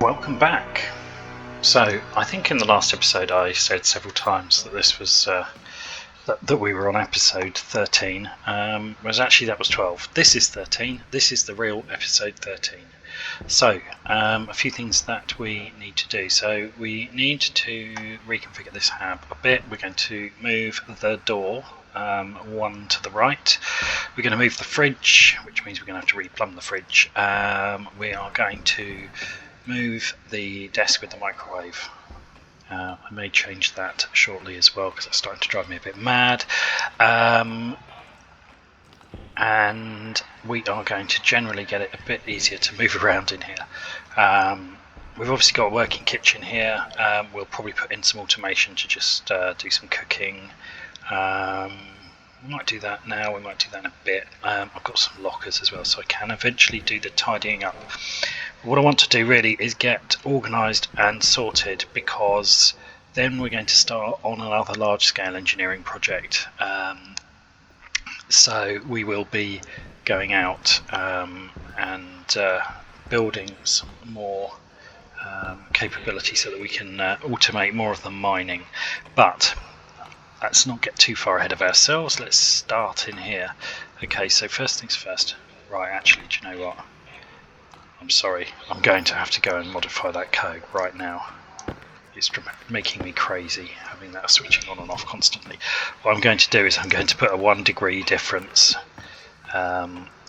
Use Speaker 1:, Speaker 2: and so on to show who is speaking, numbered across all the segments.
Speaker 1: Welcome back. So I think in the last episode I said several times that this was that we were on episode 13, whereas actually that was 12. This is 13. This is the real episode 13. So a few things that we need to do. So we need to reconfigure this hab a bit. We're going to move the door one to the right. We're going to move the fridge, which means we're going to have to replumb the fridge. We are going to move the desk with the microwave. I may change that shortly as well because it's starting to drive me a bit mad. And we are going to generally get it a bit easier to move around in here. We've obviously got a working kitchen here. We'll probably put in some automation to just do some cooking. We might do that now, we might do that in a bit. I've got some lockers as well, so I can eventually do the tidying up. What I want to do really is get organised and sorted, because then we're going to start on another large-scale engineering project. So we will be going out and building some more capability so that we can automate more of the mining. But let's not get too far ahead of ourselves. Let's start in here. Okay, so first things first. Right, actually, do you know what? I'm sorry, I'm going to have to go and modify that code right now. It's making me crazy having that switching on and off constantly. What I'm going to do is I'm going to put a 1 degree difference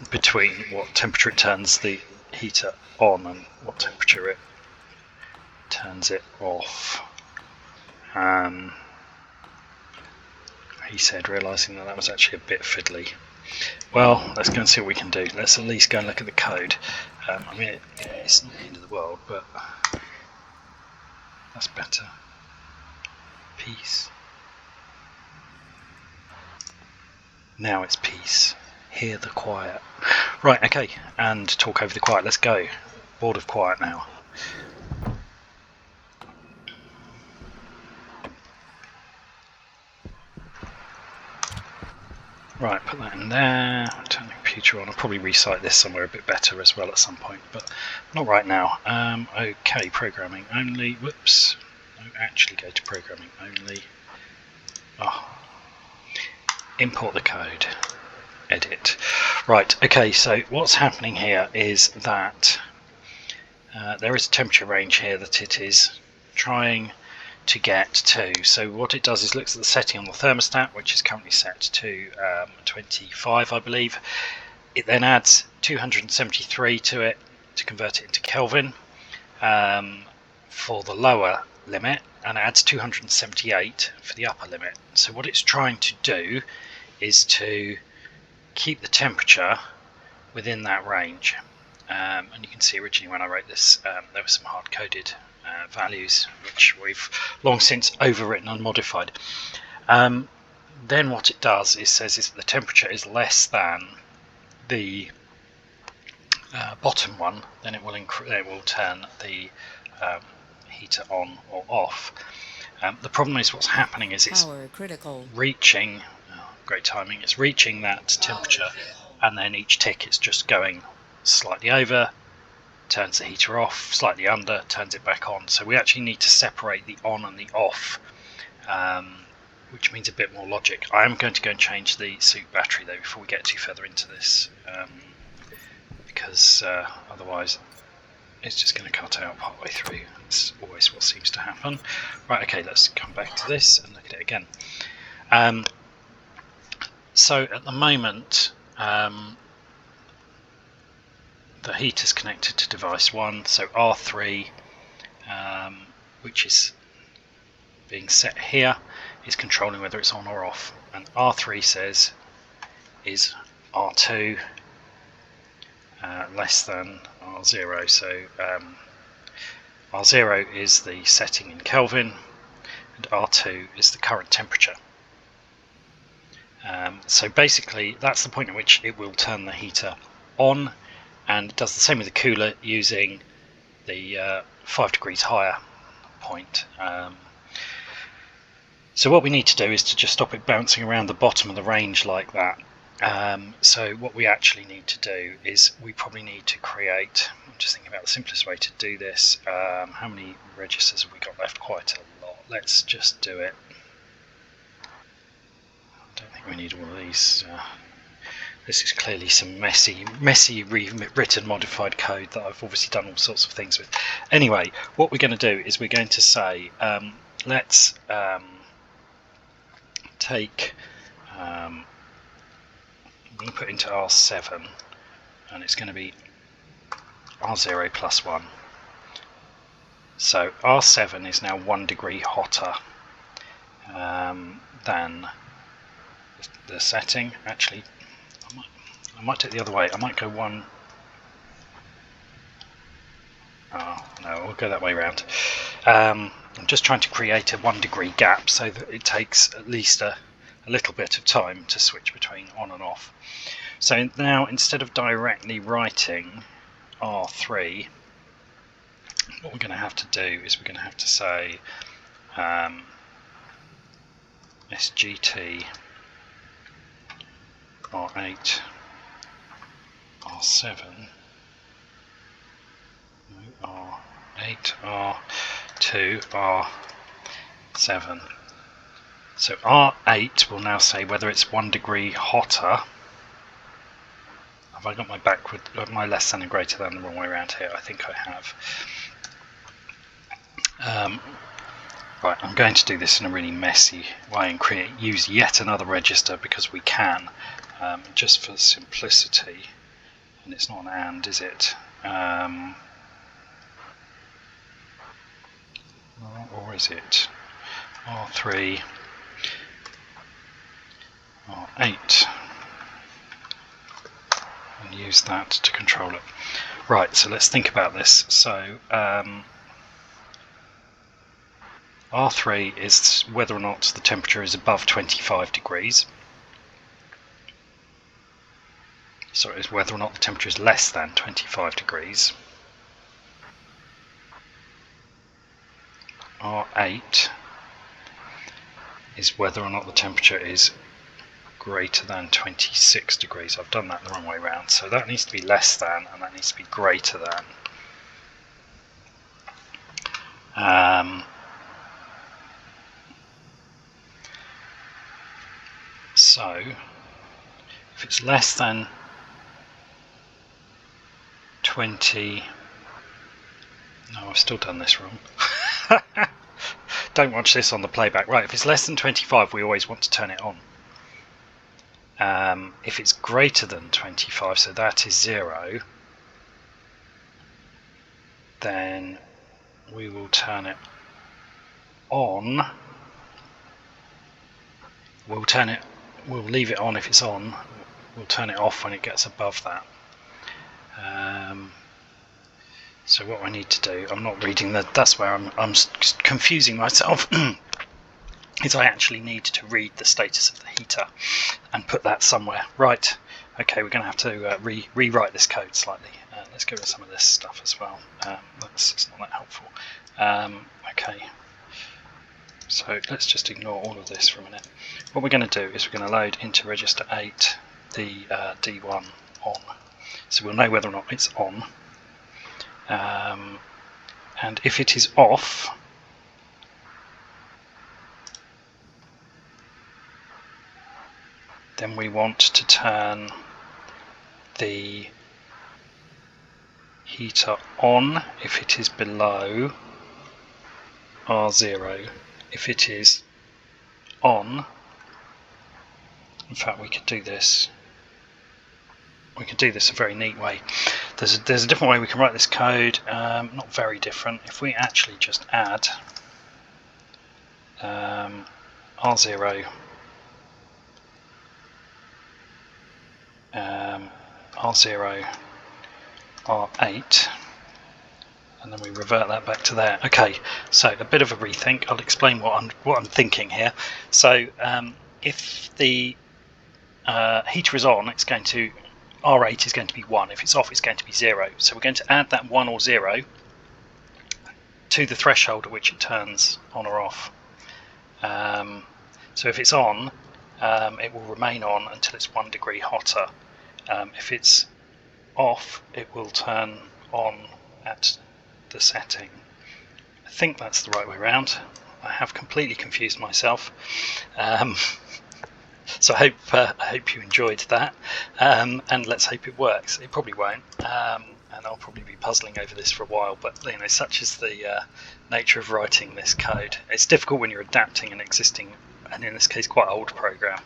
Speaker 1: between what temperature it turns the heater on and what temperature it turns it off. He said, realising that was actually a bit fiddly. Well, let's go and see what we can do. Let's at least go and look at the code. I mean, it's not the end of the world, but that's better. Peace. Now it's peace. Hear the quiet. Right, okay, and talk over the quiet. Let's go. Bored of quiet now. Right, put that in there, turn the computer on. I'll probably recite this somewhere a bit better as well at some point, but not right now. Okay, programming only, whoops, no, actually go to programming only. Import the code, edit. Right, okay, so what's happening here is that there is a temperature range here that it is trying to get to. So what it does is looks at the setting on the thermostat, which is currently set to 25, I believe. It then adds 273 to it to convert it into Kelvin for the lower limit, and adds 278 for the upper limit. So what it's trying to do is to keep the temperature within that range. And you can see originally when I wrote this, there were some hard-coded values which we've long since overwritten and modified. Then what it does is says is that the temperature is less than the bottom one, then it will turn the heater on or off. The problem is what's happening is it's reaching, great timing, it's reaching that temperature, and then each tick it's just going slightly over, turns the heater off, slightly under, turns it back on. So we actually need to separate the on and the off, which means a bit more logic. I am going to go and change the suit battery though before we get too further into this, because otherwise it's just going to cut out partway through. It's always what seems to happen. Right, okay, let's come back to this and look at it again. So at the moment, the heater's connected to device 1, so R3, which is being set here, is controlling whether it's on or off, and R3 says is R2 less than R0, so R0 is the setting in Kelvin and R2 is the current temperature. So basically that's the point at which it will turn the heater on, and it does the same with the cooler using the 5 degrees higher point. So what we need to do is to just stop it bouncing around the bottom of the range like that, So what we actually need to do is we probably need to create, I'm just thinking about the simplest way to do this. How many registers have we got left? Quite a lot. Let's just do it. I don't think we need all of these. This is clearly some messy written modified code that I've obviously done all sorts of things with. Anyway, what we're going to do is we're going to say, let's take, I'm going to put into R7, and it's going to be R0 plus 1. So R7 is now 1 degree hotter than the setting. Actually, I might do it the other way. I might go 1. Oh no, we'll go that way around. I'm just trying to create a 1 degree gap so that it takes at least a little bit of time to switch between on and off. So now, instead of directly writing R3, what we're going to have to do is we're going to have to say SGT R8 R7 R8 R2 R7. So R8 will now say whether it's 1 degree hotter. Have I got my less than and greater than the wrong way around here? I think I have. Right, I'm going to do this in a really messy way and use yet another register because we can, just for simplicity. And it's not an and, is it? Or is it? R3, R8. And use that to control it. Right, so let's think about this. So R3 is whether or not the temperature is above 25 degrees. So it is whether or not the temperature is less than 25 degrees. R8 is whether or not the temperature is greater than 26 degrees. I've done that the wrong way around. So that needs to be less than, and that needs to be greater than. So if it's less than 20, no, I've still done this wrong. Don't watch this on the playback. Right, if it's less than 25, we always want to turn it on. If it's greater than 25, so that is 0, then we will turn it on. We'll leave it on if it's on. We'll turn it off when it gets above that. So what I need to do, I'm not reading that's where I'm confusing myself, is I actually need to read the status of the heater and put that somewhere. Right, okay, we're going to have to rewrite this code slightly. Let's get rid of some of this stuff as well. It's not that helpful. Okay, so let's just ignore all of this for a minute. What we're going to do is we're going to load into register 8 the D1 on. So we'll know whether or not it's on. And if it is off, then we want to turn the heater on if it is below R0. If it is on, in fact we could do this. We could do this a very neat way. There's a different way we can write this code, not very different. If we actually just add R0, R0, R8, and then we revert that back to there. Okay, so a bit of a rethink. I'll explain what I'm thinking here. So if the heater is on, it's going to R8 is going to be 1. If it's off, it's going to be 0. So we're going to add that 1 or 0 to the threshold at which it turns on or off. So if it's on, it will remain on until it's 1 degree hotter. If it's off, it will turn on at the setting. I think that's the right way around. I have completely confused myself. So I hope you enjoyed that, and let's hope it works. It probably won't, and I'll probably be puzzling over this for a while, but such is the nature of writing this code. It's difficult when you're adapting an existing, and in this case quite old program.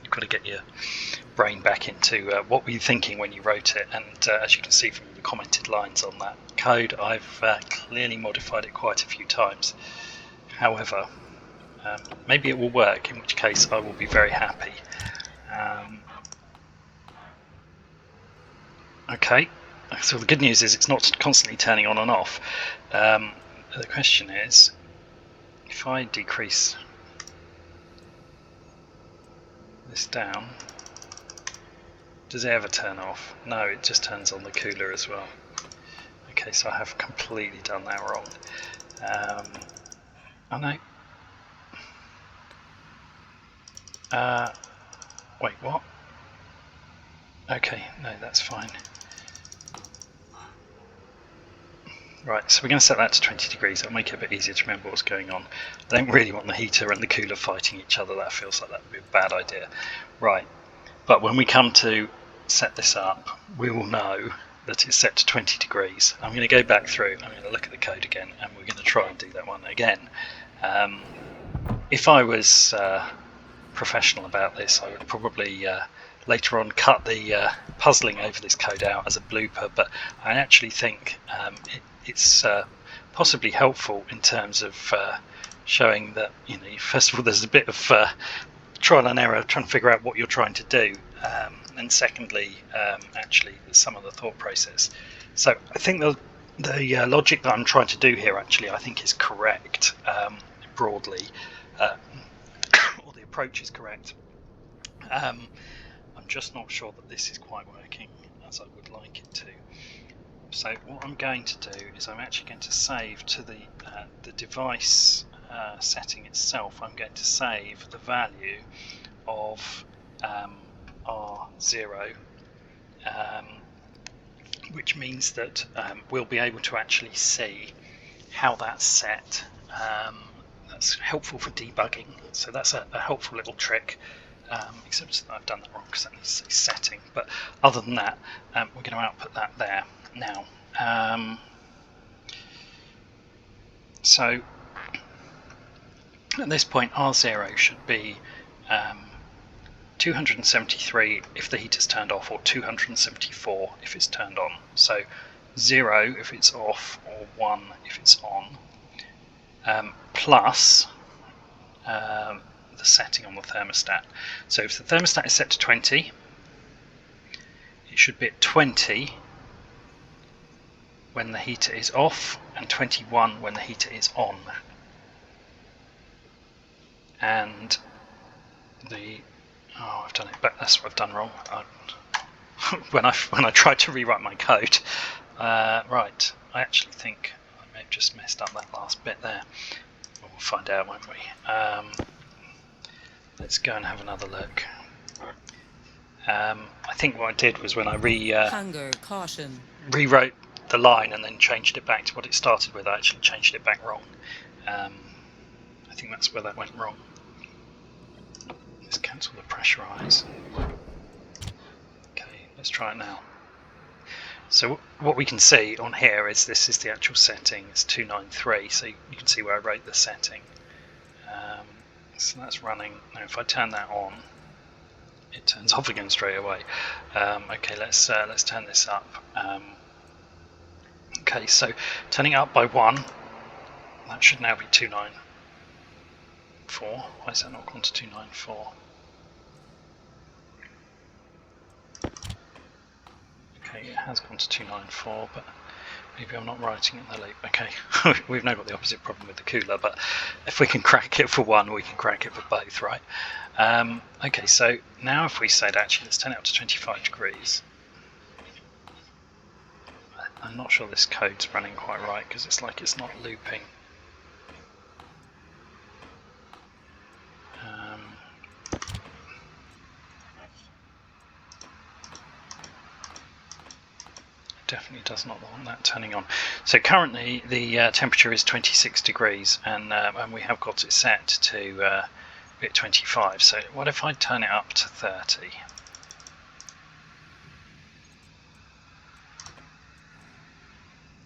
Speaker 1: You've got to get your brain back into what were you thinking when you wrote it, and as you can see from the commented lines on that code, I've clearly modified it quite a few times. However, maybe it will work, in which case I will be very happy. Okay, so the good news is it's not constantly turning on and off. The question is, if I decrease this down, does it ever turn off? No, it just turns on the cooler as well. Okay, so I have completely done that wrong. Oh no. Wait, what? Okay, no, that's fine. Right, so we're going to set that to 20 degrees. That'll make it a bit easier to remember what's going on. I don't really want the heater and the cooler fighting each other. That feels like that would be a bad idea. Right, but when we come to set this up, we will know that it's set to 20 degrees. I'm going to go back through, I'm going to look at the code again, and we're going to try and do that one again. If I was professional about this, I would probably later on cut the puzzling over this code out as a blooper, but I actually think it's possibly helpful in terms of showing that, first of all, there's a bit of trial and error trying to figure out what you're trying to do, and secondly, actually some of the thought process. So I think the logic that I'm trying to do here actually I think is correct broadly, or the approach is correct. I'm just not sure that this is quite working as I would like it to. So what I'm going to do is I'm actually going to save to the device setting itself. I'm going to save the value of R0, which means that we'll be able to actually see how that's set. That's helpful for debugging, so that's a helpful little trick, except that I've done that wrong because that needs to say setting, but other than that, we're going to output that there. Now, so at this point R0 should be 273 if the heater's turned off, or 274 if it's turned on. So 0 if it's off, or 1 if it's on, plus the setting on the thermostat. So if the thermostat is set to 20, it should be at 20 when the heater is off, and 21 when the heater is on. And I've done it, but that's what I've done wrong. When I tried to rewrite my code, right, I actually think I may have just messed up that last bit there. Well, we'll find out, won't we? Let's go and have another look. I think what I did was when I rewrote the line and then changed it back to what it started with, I actually changed it back wrong. I think that's where that went wrong. Let's cancel the pressurize. Okay, let's try it now. So what we can see on here is this is the actual setting. It's 293, so you can see where I wrote the setting. So that's running. Now if I turn that on, it turns off again straight away. Okay, let's turn this up. Okay, so turning it up by 1, that should now be 294. Why is that not gone to 294? Okay, it has gone to 294, but maybe I'm not writing it in the loop. Okay, we've now got the opposite problem with the cooler, but if we can crack it for one, we can crack it for both, right? Okay, so now if we said, actually, let's turn it up to 25 degrees. I'm not sure this code's running quite right, because it's like it's not looping. that turning on. So currently the temperature is 26 degrees, and we have got it set to 25. So what if I turn it up to 30?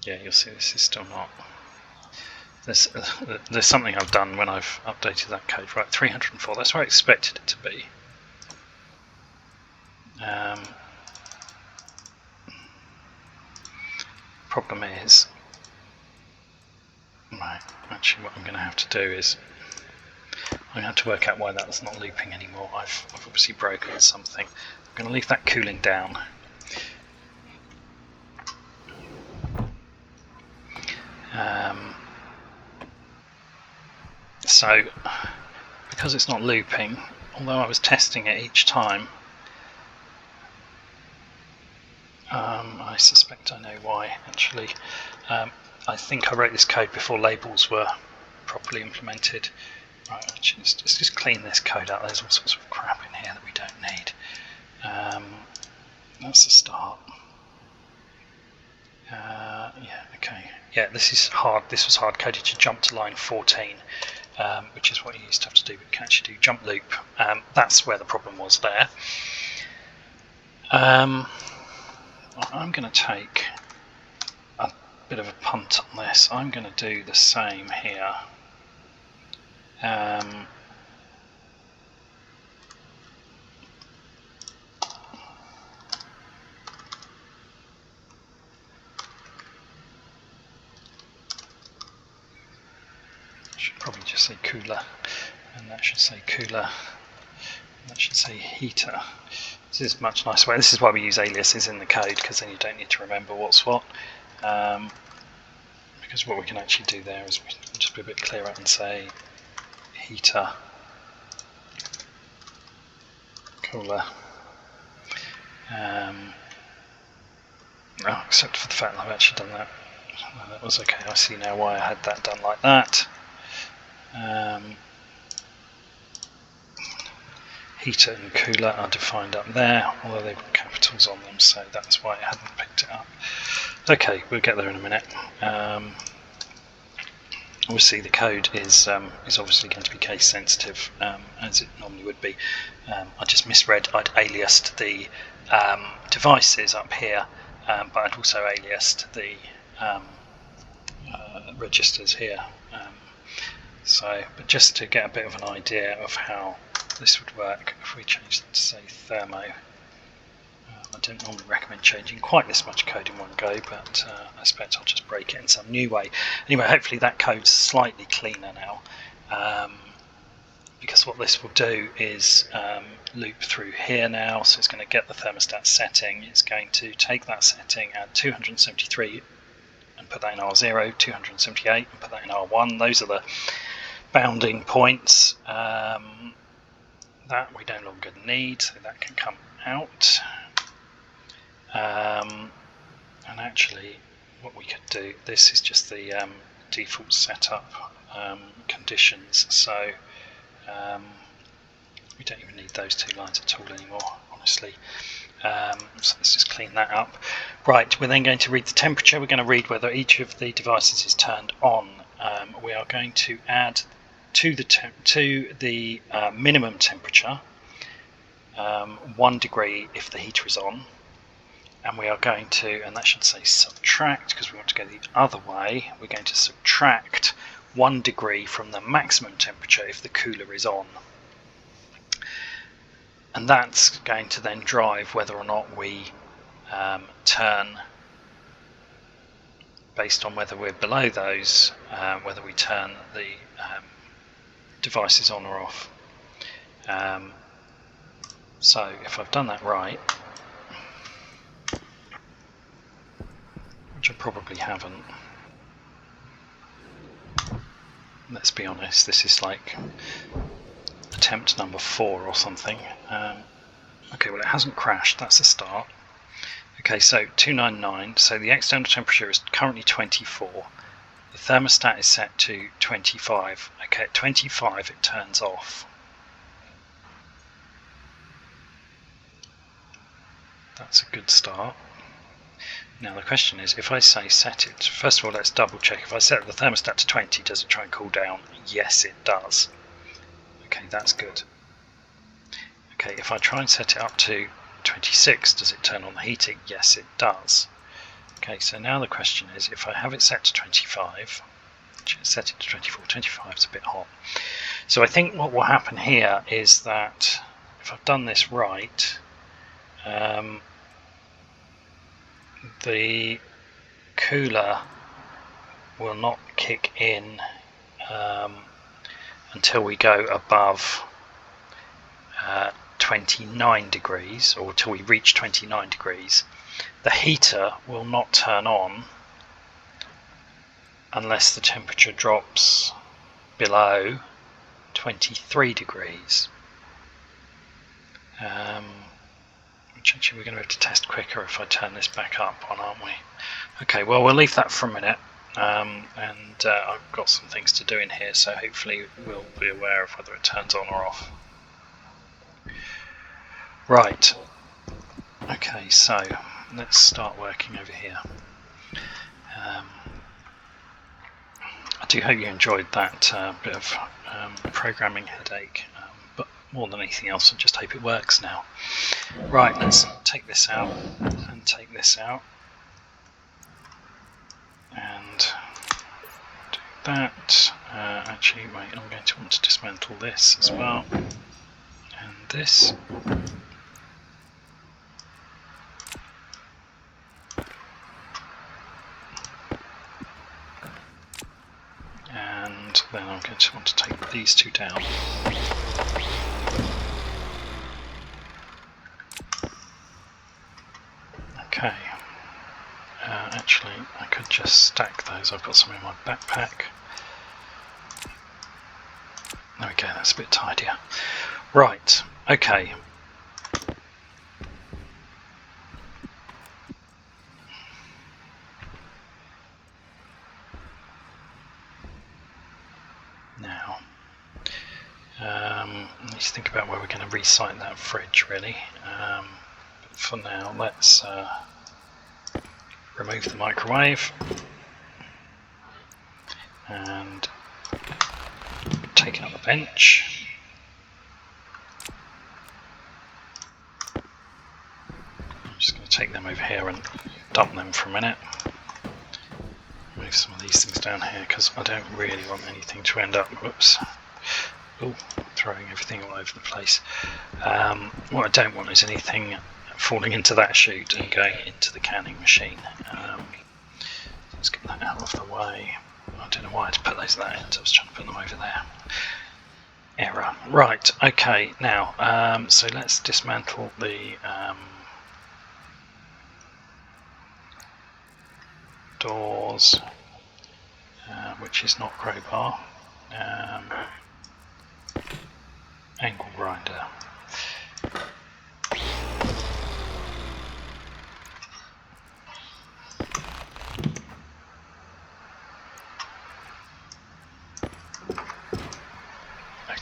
Speaker 1: Yeah, you'll see this is still not. There's something I've done when I've updated that code. Right, 304. That's where I expected it to be. Problem is, right, actually what I'm going to have to do is I'm going to have to work out why that's not looping anymore. I've obviously broken something. I'm going to leave that cooling down. So because it's not looping, although I was testing it each time, I suspect I know why actually. I think I wrote this code before labels were properly implemented. Right, let's just clean this code out. There's all sorts of crap in here that we don't need. That's the start. Yeah, okay. Yeah, this is hard. This was hard coded to jump to line 14, which is what you used to have to do. We can actually do jump loop. That's where the problem was there. I'm going to take a bit of a punt on this. I'm going to do the same here. Should probably just say cooler, and that should say cooler, and that should say heater. This is a much nicer way. This is why we use aliases in the code, because then you don't need to remember what's what. Because what we can actually do there is we can just be a bit clearer and say heater, cooler. Except for the fact that I've actually done that. That was okay. I see now why I had that done like that. Heater and cooler are defined up there, although they've got capitals on them, so that's why I hadn't picked it up. Okay, we'll get there in a minute. Obviously the code is obviously going to be case sensitive, as it normally would be. I just misread. I'd aliased the devices up here, but I'd also aliased the registers here. But just to get a bit of an idea of how this would work, if we change it to say thermo, I don't normally recommend changing quite this much code in one go, but I expect I'll just break it in some new way. Anyway, hopefully that code's slightly cleaner now, because what this will do is loop through here now, so it's going to get the thermostat setting, it's going to take that setting at 273 and put that in R0, 278 and put that in R1. Those are the bounding points that we no longer need, so that can come out. And actually what we could do, this is just the default setup conditions, so we don't even need those two lines at all anymore, honestly. So let's just clean that up. Right, we're then going to read the temperature. We're going to read whether each of the devices is turned on. We are going to add to the minimum temperature 1 degree if the heater is on, and we are going to, and that should say subtract because we want to go the other way, we're going to subtract 1 degree from the maximum temperature if the cooler is on. And that's going to then drive whether or not we turn, based on whether we're below those, whether we turn the devices on or off. So if I've done that right, which I probably haven't, let's be honest, this is like attempt number 4 or something. Okay, well it hasn't crashed, that's a start. Okay, so 299, so the external temperature is currently 24. The thermostat is set to 25. Okay, at 25 it turns off. That's a good start. Now the question is, if I say set it, first of all let's double check, if I set the thermostat to 20, does it try and cool down? Yes it does. Okay, that's good. Okay, if I try and set it up to 26, does it turn on the heating? Yes it does. Okay, so now the question is, if I have it set to 25, set it to 24, 25 is a bit hot. So I think what will happen here is that if I've done this right, the cooler will not kick in until we go above 29 degrees, or till we reach 29 degrees. The heater will not turn on unless the temperature drops below 23 degrees. Which actually we're going to have to test quicker if I turn this back up on, aren't we? Okay, well we'll leave that for a minute, and I've got some things to do in here, so hopefully we'll be aware of whether it turns on or off. Right, okay, so let's start working over here. I do hope you enjoyed that bit of programming headache, but more than anything else I just hope it works now. Right, let's take this out and take this out and do that. Actually, wait, I'm going to want to dismantle this as well, and this. And then I'm going to want to take these two down. Okay, actually I could just stack those, I've got some in my backpack. There we go, that's a bit tidier. Right, okay. Now, let's think about where we're going to resite that fridge really. But for now, let's remove the microwave and take out the bench. I'm just going to take them over here and dump them for a minute. Move some of these things down here because I don't really want anything to end up, whoops, throwing everything all over the place. What I don't want is anything falling into that chute and going into the canning machine. Let's get that out of the way. I don't know why I had to put those at that end, I was trying to put them over there. Error. Right, okay, now, so let's dismantle the doors, which is not crowbar, angle grinder.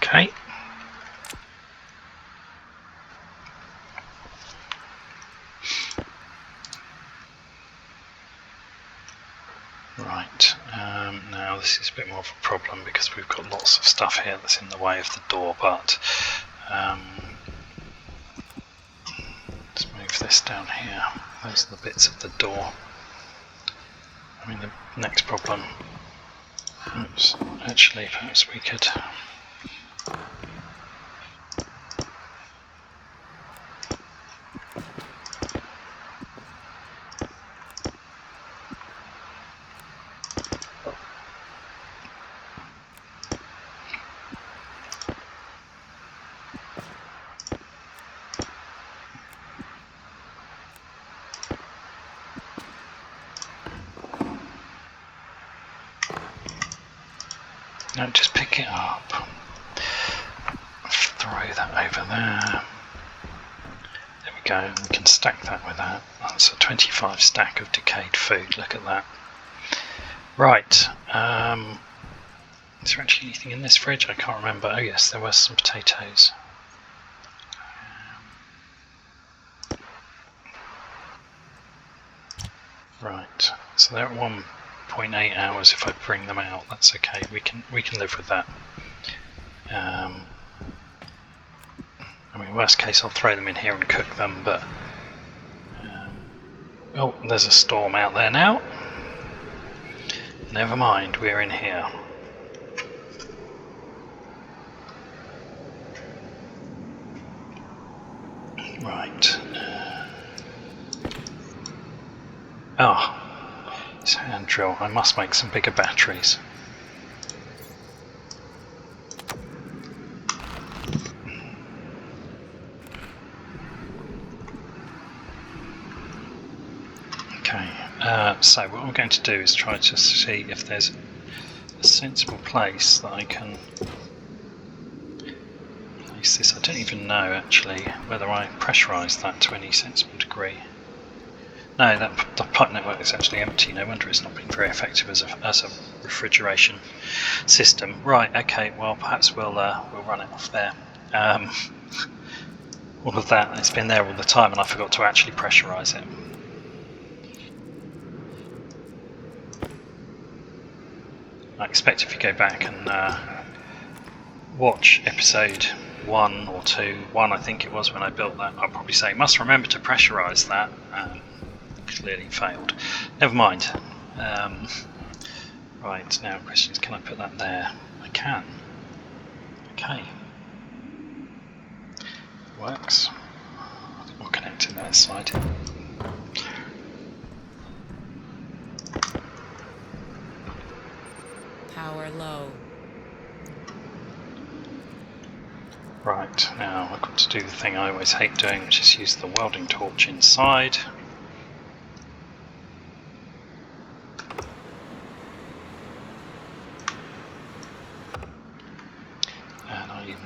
Speaker 1: Okay. Right, now this is a bit more of a problem because we've got lots of stuff here that's in the way of the door, but let's move this down here. Those are the bits of the door. I mean, the next problem, oops, actually perhaps we could no, just pick it up, throw that over there. There we go, we can stack that with that. That's a 25 stack of decayed food, look at that. Right, is there actually anything in this fridge? I can't remember. Oh yes, there were some potatoes. Right, so they're at 1.8 hours. If I bring them out, that's okay. We can live with that. I mean, worst case, I'll throw them in here and cook them. But oh, there's a storm out there now. Never mind, we're in here. Right. It's a hand drill. I must make some bigger batteries. Okay, so what I'm going to do is try to see if there's a sensible place that I can place this. I don't even know actually whether I pressurise that to any sensible degree. No, the pipe network is actually empty. No wonder it's not been very effective as a refrigeration system. Right. Okay. Well, perhaps we'll run it off there. All of that. It's been there all the time, and I forgot to actually pressurise it. I expect if you go back and watch episode 1 or 2, 1 I think it was when I built that, I'll probably say must remember to pressurise that. Clearly failed. Never mind. Right, now question is, can I put that there? I can. Okay. Works. I think we'll connect to that side.
Speaker 2: Power low.
Speaker 1: Right, now I've got to do the thing I always hate doing, which is use the welding torch inside.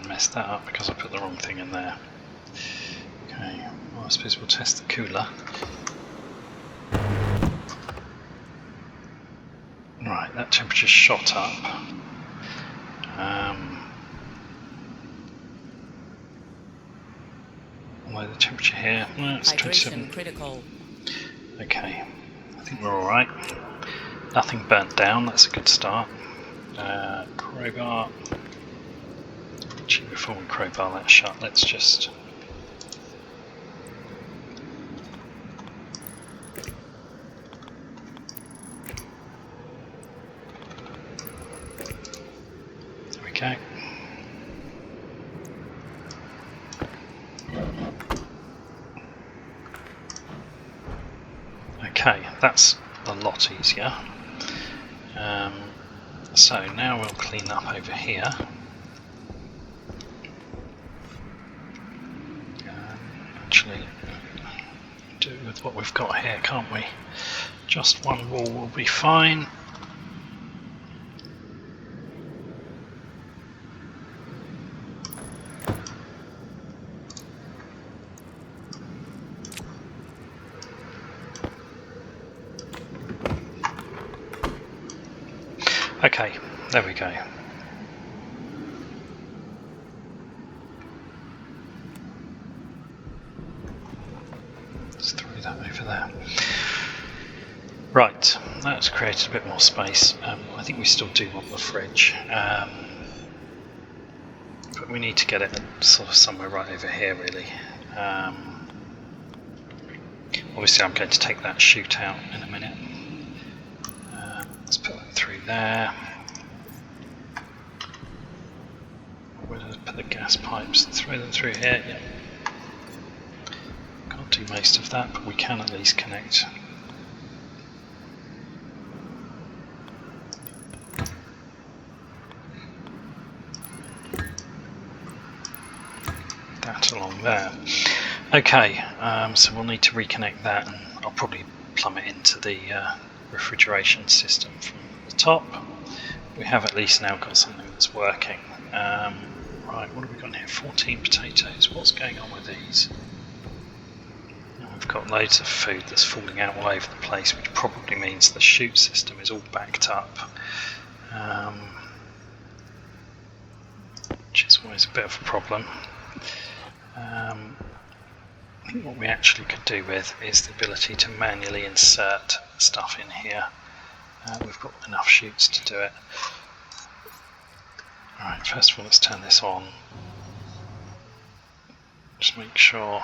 Speaker 1: Messed that up because I put the wrong thing in there. Okay, well I suppose we'll test the cooler. Right, that temperature shot up. Although the temperature here, no, it's 27.
Speaker 2: Critical.
Speaker 1: Okay, I think we're alright. Nothing burnt down, that's a good start. Crowbar. Actually, before we crowbar that shut, let's just there we go. Okay, that's a lot easier. So now we'll clean up over here. Actually, do with what we've got here, can't we? Just one wall will be fine. Okay, there we go. Let's throw that over there. Right, that's created a bit more space. I think we still do want the fridge, but we need to get it sort of somewhere right over here, really. Obviously, I'm going to take that chute out in a minute. Let's put that through there. Where did I put the gas pipes? Throw them through here. Yeah. Can't do most of that, but we can at least connect. That along there. Okay, so we'll need to reconnect that, and I'll probably plumb it into the refrigeration system from the top. We have at least now got something that's working. Right, what have we got here? 14 potatoes. What's going on with these? Now we've got loads of food that's falling out all over the place, which probably means the chute system is all backed up, which is always a bit of a problem. I think what we actually could do with is the ability to manually insert stuff in here. We've got enough chutes to do it. Alright, first of all let's turn this on. Just make sure.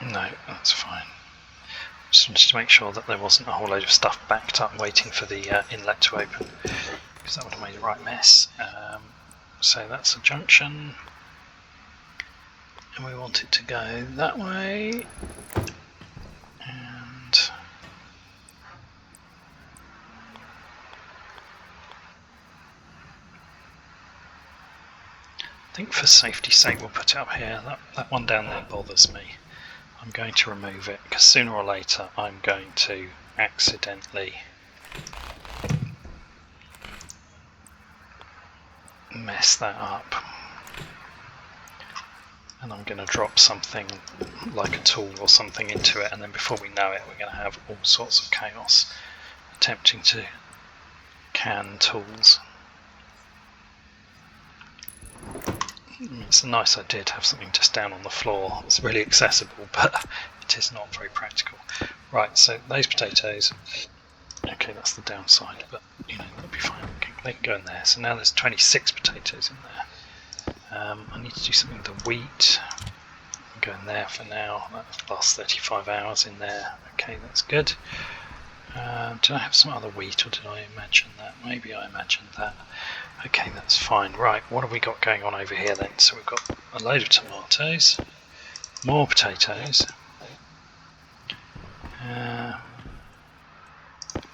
Speaker 1: No, that's fine. Just to make sure that there wasn't a whole load of stuff backed up waiting for the inlet to open, because that would have made a right mess. So that's a junction, and we want it to go that way, and I think for safety's sake we'll put it up here. That one down there bothers me. I'm going to remove it because sooner or later I'm going to accidentally mess that up, and I'm going to drop something like a tool or something into it, and then before we know it we're going to have all sorts of chaos attempting to can tools. It's a nice idea to have something just down on the floor. It's really accessible, but it is not very practical. Right, so those potatoes, okay, that's the downside, but you know, that'll be fine. They can go in there. So now there's 26 potatoes in there. I need to do something with the wheat. Go in there for now. That lasts 35 hours in there. Okay, that's good. Did I have some other wheat, or did I imagine that? Maybe I imagined that. Okay, that's fine. Right, what have we got going on over here then? So we've got a load of tomatoes, more potatoes.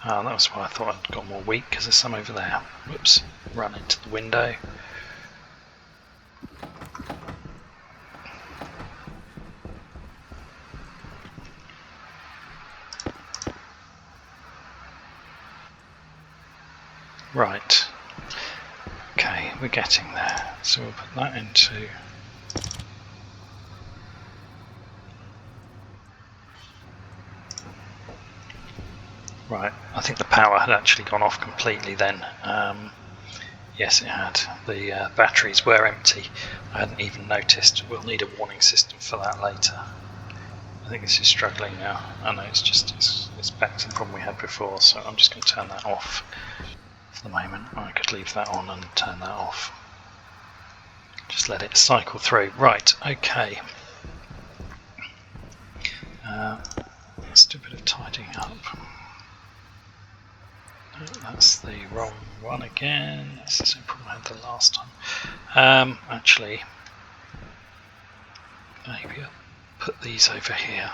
Speaker 1: That was why I thought I'd got more wheat, because there's some over there. Whoops, run into the window. Right, okay, we're getting there. So we'll put that into... Right, I think the power had actually gone off completely then. Yes, it had. The batteries were empty. I hadn't even noticed. We'll need a warning system for that later. I think this is struggling now. I know it's back to the problem we had before, so I'm just going to turn that off for the moment. I could leave that on and turn that off. Just let it cycle through. Right, okay. Let's do a bit of tidying up. No, that's the wrong one again. It's the same problem I had the last time. Actually, maybe I'll put these over here.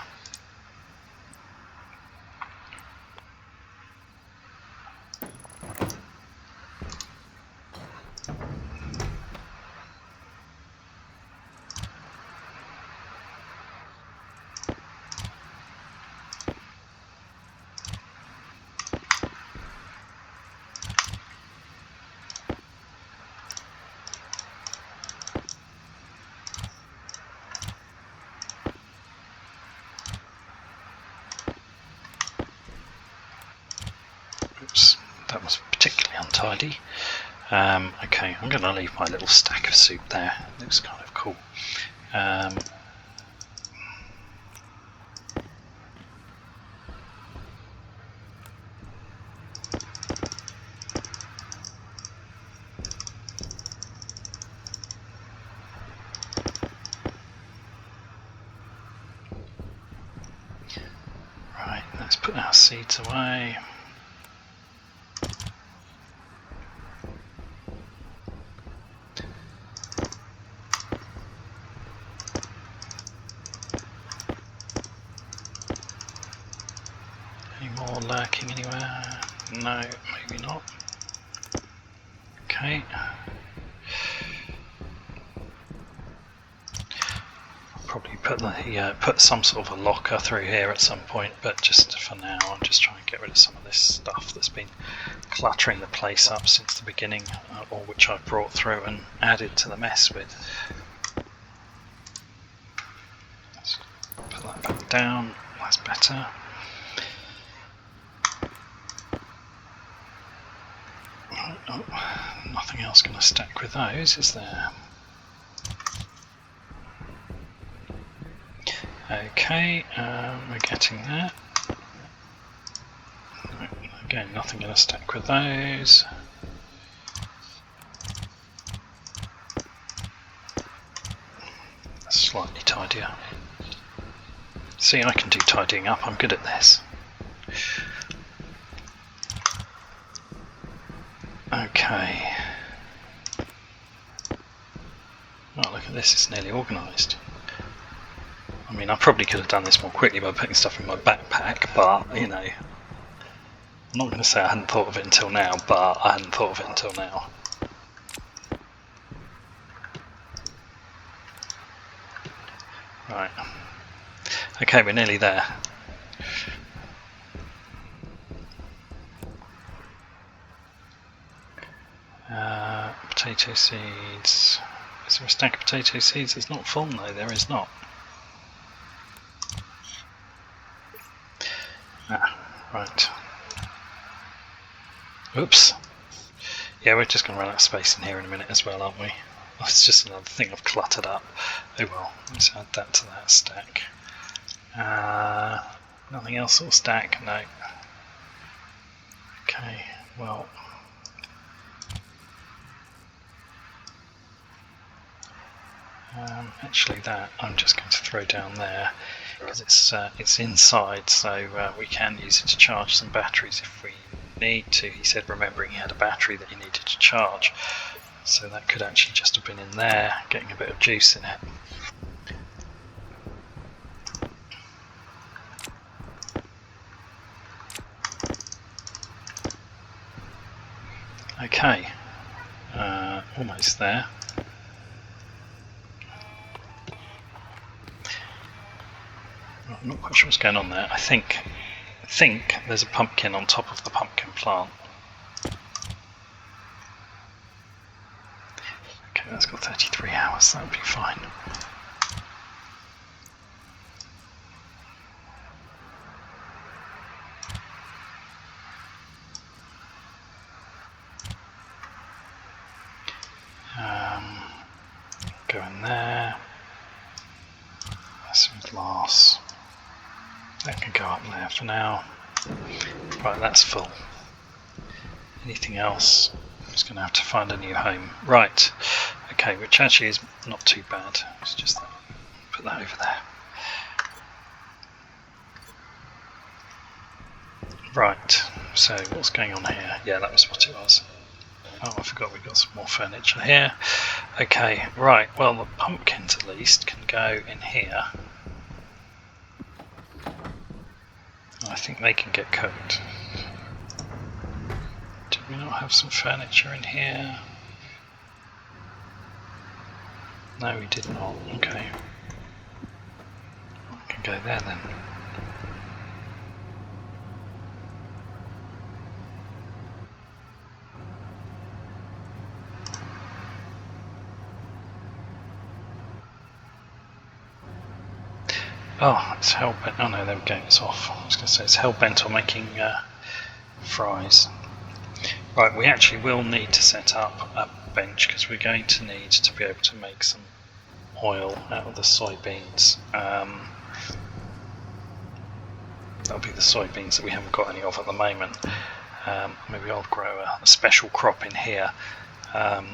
Speaker 1: Oops, that was particularly untidy. Okay, I'm going to leave my little stack of soup there. It looks kind of cool. Right, let's put our seeds away. Any more lurking anywhere? No, maybe not. Okay. I'll probably put some sort of a locker through here at some point, but just for now I'm just trying to get rid of some of this stuff that's been cluttering the place up since the beginning, or which I've brought through and added to the mess with. Let's put that back down, that's better. Oh, nothing else going to stack with those, is there? Okay, we're getting there. Again, nothing going to stack with those. Slightly tidier. See, I can do tidying up, I'm good at this. Okay. Oh, look at this, it's nearly organised. I mean, I probably could have done this more quickly by putting stuff in my backpack, but, you know, I'm not going to say I hadn't thought of it until now, but I hadn't thought of it until now. Right. Okay, we're nearly there. Potato seeds. Is there a stack of potato seeds? It's not full, no, there is not. Right. Oops. Yeah, we're just going to run out of space in here in a minute as well, aren't we? It's just another thing I've cluttered up. Oh well, let's add that to that stack. Nothing else will stack? No. Okay, well. Actually that I'm just going to throw down there because it's inside, so we can use it to charge some batteries if we need to. He said remembering he had a battery that he needed to charge, so that could actually just have been in there getting a bit of juice in it. Okay, almost there. I'm not quite sure what's going on there. I think there's a pumpkin on top of the pumpkin plant. Okay, that's got 33 hours, that would be fine. Go in there. That's some glass. That can go up there for now. Right, that's full. Anything else? I'm just going to have to find a new home. Right, okay, which actually is not too bad. Let's just put that over there. Right, so what's going on here? Yeah, that was what it was. Oh, I forgot we've got some more furniture here. Okay, right, well the pumpkins at least can go in here. I think they can get cooked. Did we not have some furniture in here? No, we did not. Okay. I can go there then. Oh, it's hell-bent. Oh no, there we go, it's off. I was going to say it's hell-bent on making fries. Right, we actually will need to set up a bench because we're going to need to be able to make some oil out of the soybeans. That'll be the soybeans that we haven't got any of at the moment. Maybe I'll grow a special crop in here. There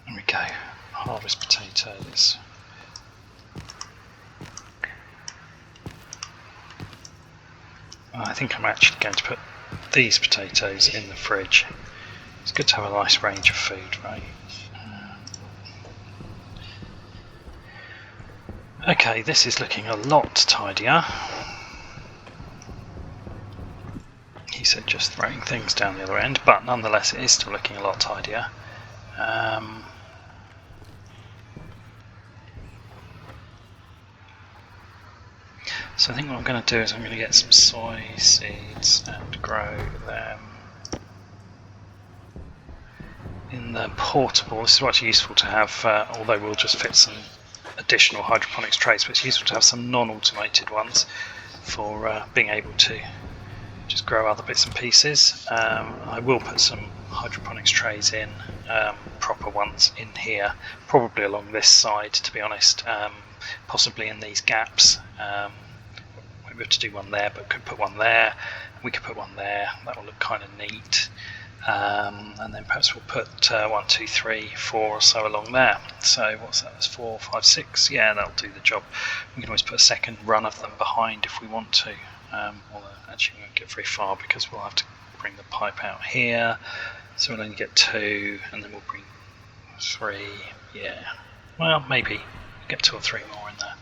Speaker 1: we go, harvest potatoes. I think I'm actually going to put these potatoes in the fridge. It's good to have a nice range of food, right? Okay, this is looking a lot tidier. He said just throwing things down the other end, but nonetheless it is still looking a lot tidier. So I think what I'm going to do is I'm going to get some soy seeds and grow them in the portable. This is what's useful to have, although we'll just fit some additional hydroponics trays, but it's useful to have some non-automated ones for being able to just grow other bits and pieces. I will put some hydroponics trays in, proper ones in here, probably along this side to be honest, possibly in these gaps. We have to do one there, but could put one there. We could put one there. That will look kind of neat. And then perhaps we'll put 1, 2, 3, 4 or so along there. So what's that? That's 4, 5, 6. Yeah, that'll do the job. We can always put a second run of them behind if we want to. Although actually we won't get very far because we'll have to bring the pipe out here. So we'll only get 2, and then we'll bring 3. Yeah. Well, maybe get 2 or 3 more in there.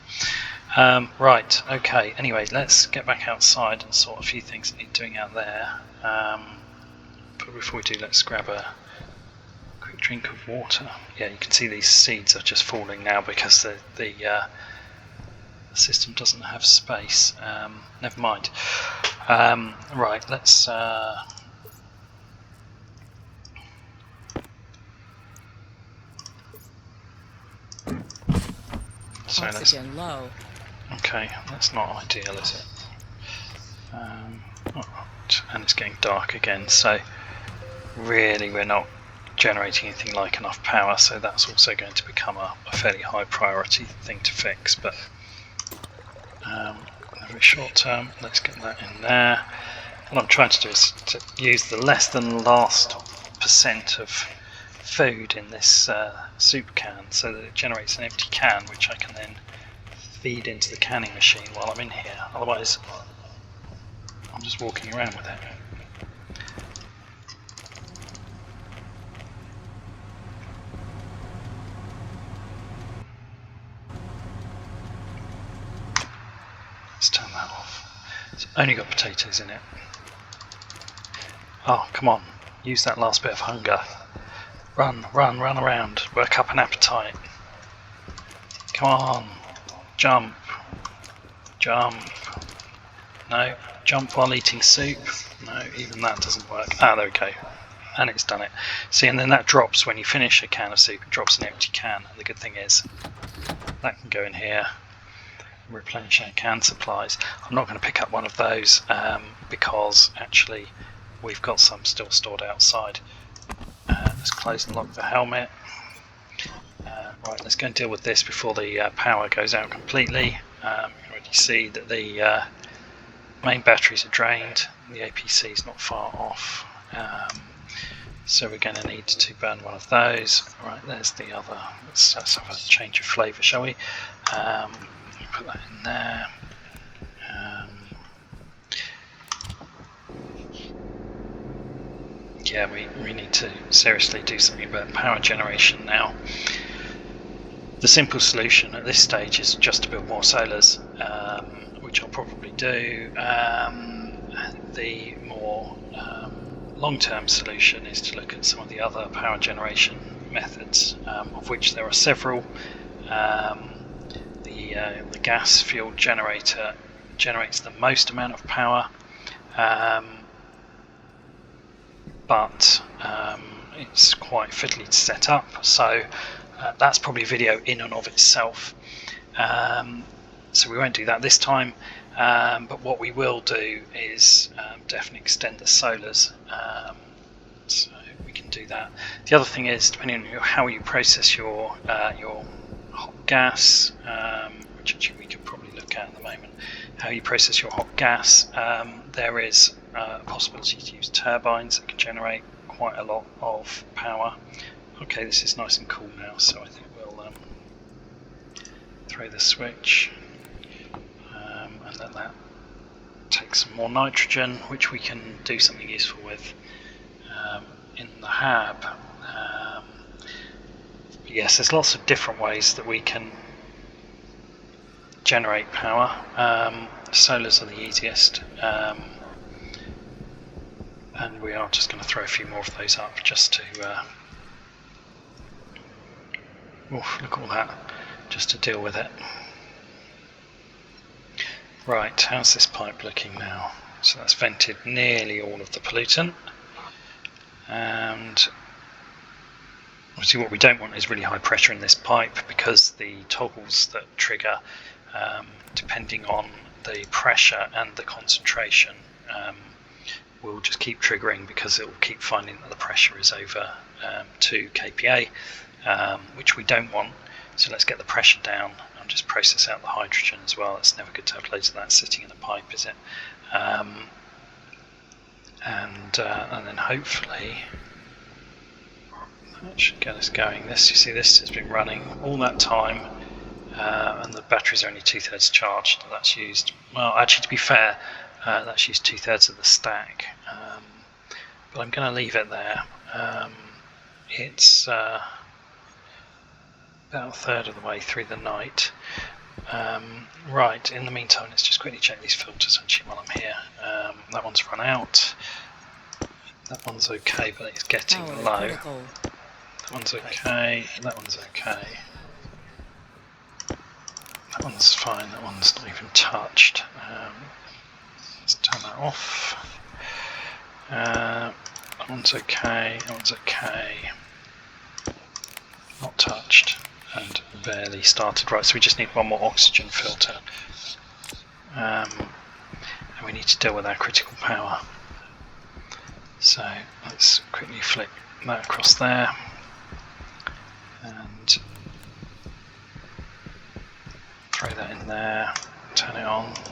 Speaker 1: Right, okay, anyway, let's get back outside and sort a few things that need doing out there. But before we do, let's grab a quick drink of water. Yeah, you can see these seeds are just falling now because the system doesn't have space. Never mind. Right, let's...
Speaker 2: Oxygen low.
Speaker 1: Okay, that's not ideal, is it? And it's getting dark again, so really we're not generating anything like enough power, so that's also going to become a fairly high priority thing to fix. But very short term, let's get that in there. What I'm trying to do is to use the less than last % of food in this soup can so that it generates an empty can which I can then feed into the canning machine while I'm in here. Otherwise I'm just walking around with it. Let's turn that off. It's only got potatoes in it. Oh, come on, use that last bit of hunger. Run around, work up an appetite. Come on, jump. No, jump while eating soup. No, even that doesn't work. Ah, there we go. And it's done it. See, and then that drops when you finish a can of soup, it drops an empty can. And the good thing is, that can go in here, replenish our can supplies. I'm not going to pick up one of those because actually we've got some still stored outside. Let's close and lock the helmet. Right, let's go and deal with this before the power goes out completely. You can already see that the main batteries are drained. The APC is not far off. So we're going to need to burn one of those. Right, there's the other. Let's have a change of flavour, shall we? Put that in there. Yeah, we need to seriously do something about power generation now. The simple solution at this stage is just to build more solars, which I'll probably do. The more long-term solution is to look at some of the other power generation methods, of which there are several. The gas-fueled generator generates the most amount of power, but it's quite fiddly to set up, so that's probably a video in and of itself. So we won't do that this time, but what we will do is definitely extend the solars, so we can do that. The other thing is, depending on how you process your hot gas, which actually we could probably look at the moment, how you process your hot gas, there is a possibility to use turbines that can generate quite a lot of power. Okay, this is nice and cool now, so I think we'll throw the switch and let that take some more nitrogen, which we can do something useful with in the hab. Yes, there's lots of different ways that we can generate power. Solars are the easiest, and we are just going to throw a few more of those up just to look at all that, just to deal with it. Right, how's this pipe looking now? So that's vented nearly all of the pollutant, and obviously what we don't want is really high pressure in this pipe, because the toggles that trigger, depending on the pressure and the concentration, will just keep triggering because it will keep finding that the pressure is over 2 kPa, which we don't want. So let's get the pressure down and just process out the hydrogen as well. It's never good to have loads of that sitting in a pipe, is it? And then hopefully that should get us going. You see, this has been running all that time, and the batteries are only 2/3 charged. That's used, well, actually, to be fair, that's used 2/3 of the stack, but I'm going to leave it there. It's about a third of the way through the night. Right, in the meantime, let's just quickly check these filters actually while I'm here. That one's run out. That one's okay, but it's getting low. That one's okay. That one's okay. That one's fine. That one's not even touched. Let's turn that off. That one's okay. That one's okay. Not touched and barely started. Right, so we just need one more oxygen filter. And we need to deal with our critical power. So let's quickly flick that across there and throw that in there, turn it on. There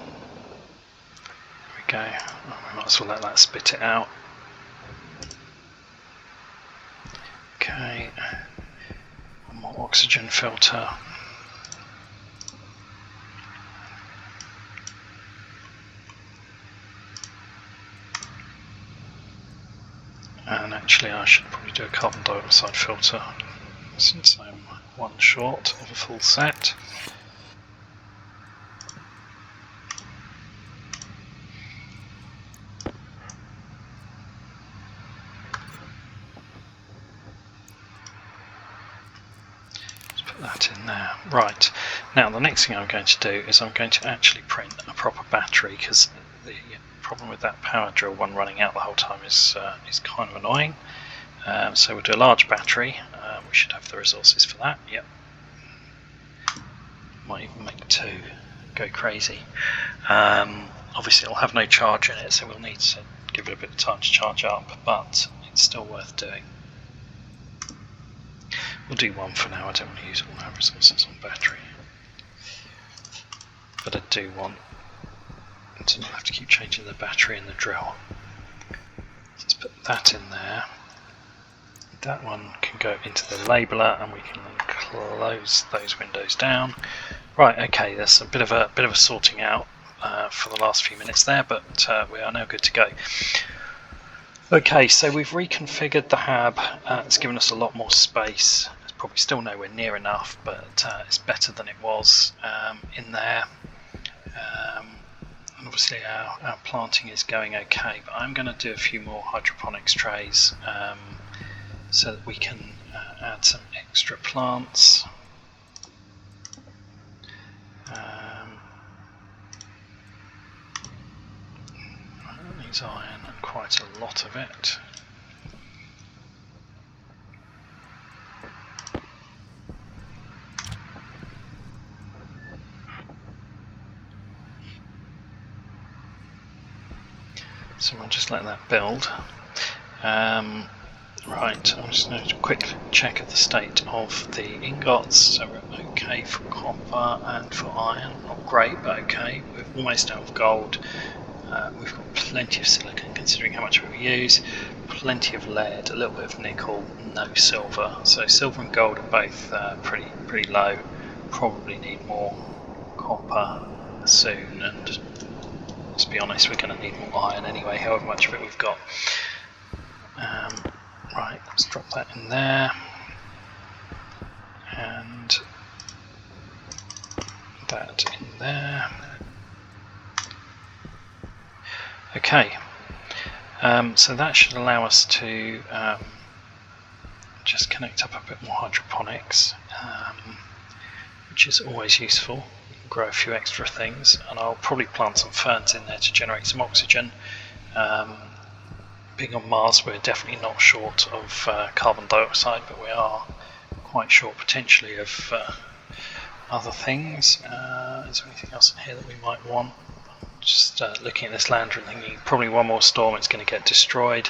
Speaker 1: we go. Oh, we might as well let that spit it out. Okay, one more oxygen filter. And actually I should probably do a carbon dioxide filter since I'm one short of a full set. Let's put that in there. Right, now the next thing I'm going to do is I'm going to actually print a proper battery, because the problem with that power drill one running out the whole time is kind of annoying. So we'll do a large battery. We should have the resources for that. Yep. Might even make 2. Go crazy. Obviously it'll have no charge in it, so we'll need to give it a bit of time to charge up, but it's still worth doing. We'll do 1 for now. I don't want to use all our resources on battery, but I do want to not have to keep changing the battery and the drill. Let's put that in there. That one can go into the labeler, and we can then close those windows down. Right, okay, there's a bit of a sorting out for the last few minutes there, but we are now good to go. Okay, so we've reconfigured the hab. It's given us a lot more space. It's probably still nowhere near enough, but it's better than it was in there. And obviously our planting is going okay, but I'm going to do a few more hydroponics trays so that we can add some extra plants. That needs iron, and quite a lot of it. So we'll just let that build. Right, I'm just going to quick check of the state of the ingots. So we're okay for copper and for iron. Not great, but okay. We're almost out of gold. We've got plenty of silicon considering how much we use. Plenty of lead, a little bit of nickel, no silver. So silver and gold are both pretty low. Probably need more copper soon, and let's be honest, we're going to need more iron anyway, however much of it we've got. Right, let's drop that in there, and that in there. Okay, so that should allow us to just connect up a bit more hydroponics, which is always useful. We can grow a few extra things, and I'll probably plant some ferns in there to generate some oxygen. Being on Mars, we're definitely not short of carbon dioxide, but we are quite short potentially of other things. Is there anything else in here that we might want? just looking at this lander and thinking probably one more storm it's going to get destroyed.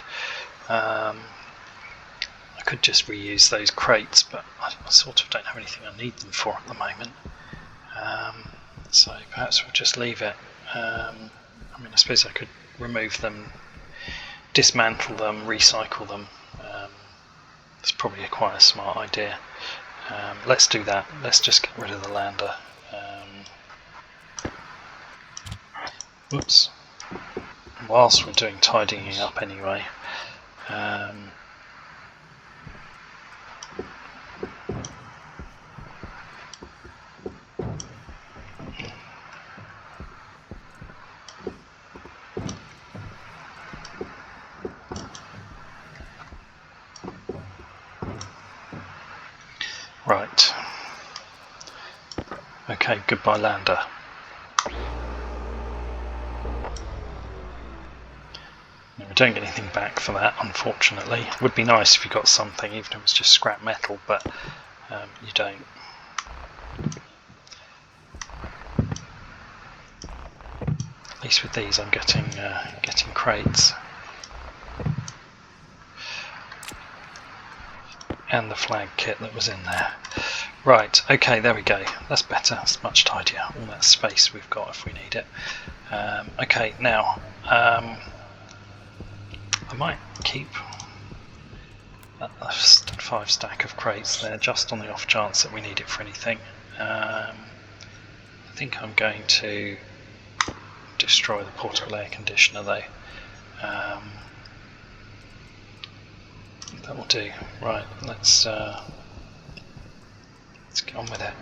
Speaker 1: I could just reuse those crates, but I sort of don't have anything I need them for at the moment. So perhaps we'll just leave it. I mean, I suppose I could remove them, dismantle them, recycle them. It's probably quite a smart idea. Let's do that. Let's just get rid of the lander. Oops. Whilst we're doing tidying up anyway. Right. Okay, goodbye lander. We don't get anything back for that, unfortunately. It would be nice if you got something, even if it was just scrap metal, but you don't. At least with these I'm getting crates. And the flag kit that was in there. Right, okay, there we go. That's better, it's much tidier. All that space we've got if we need it. Okay, now, I might keep a 5 stack of crates there, just on the off chance that we need it for anything. I think I'm going to destroy the portable air conditioner though. That will do. Right, let's get on with it.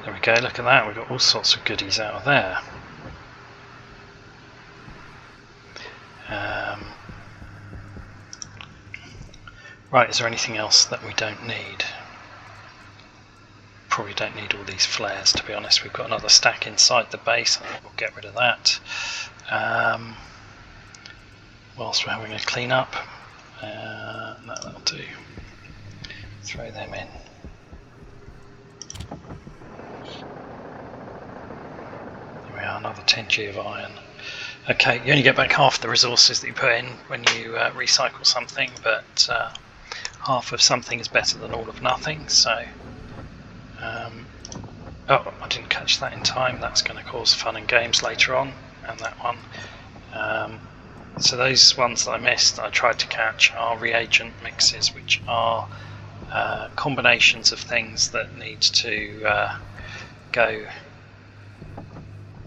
Speaker 1: There we go, look at that, we've got all sorts of goodies out of there. Right, is there anything else that we don't need? Probably don't need all these flares, to be honest. We've got another stack inside the base. I think we'll get rid of that. Whilst we're having a clean up, that'll do. Throw them in. There we are, another 10G of iron. Okay, you only get back half the resources that you put in when you recycle something, but half of something is better than all of nothing, so oh, I didn't catch that in time. That's going to cause fun and games later on, and that one. So those ones that I missed, I tried to catch, are reagent mixes, which are combinations of things that need to go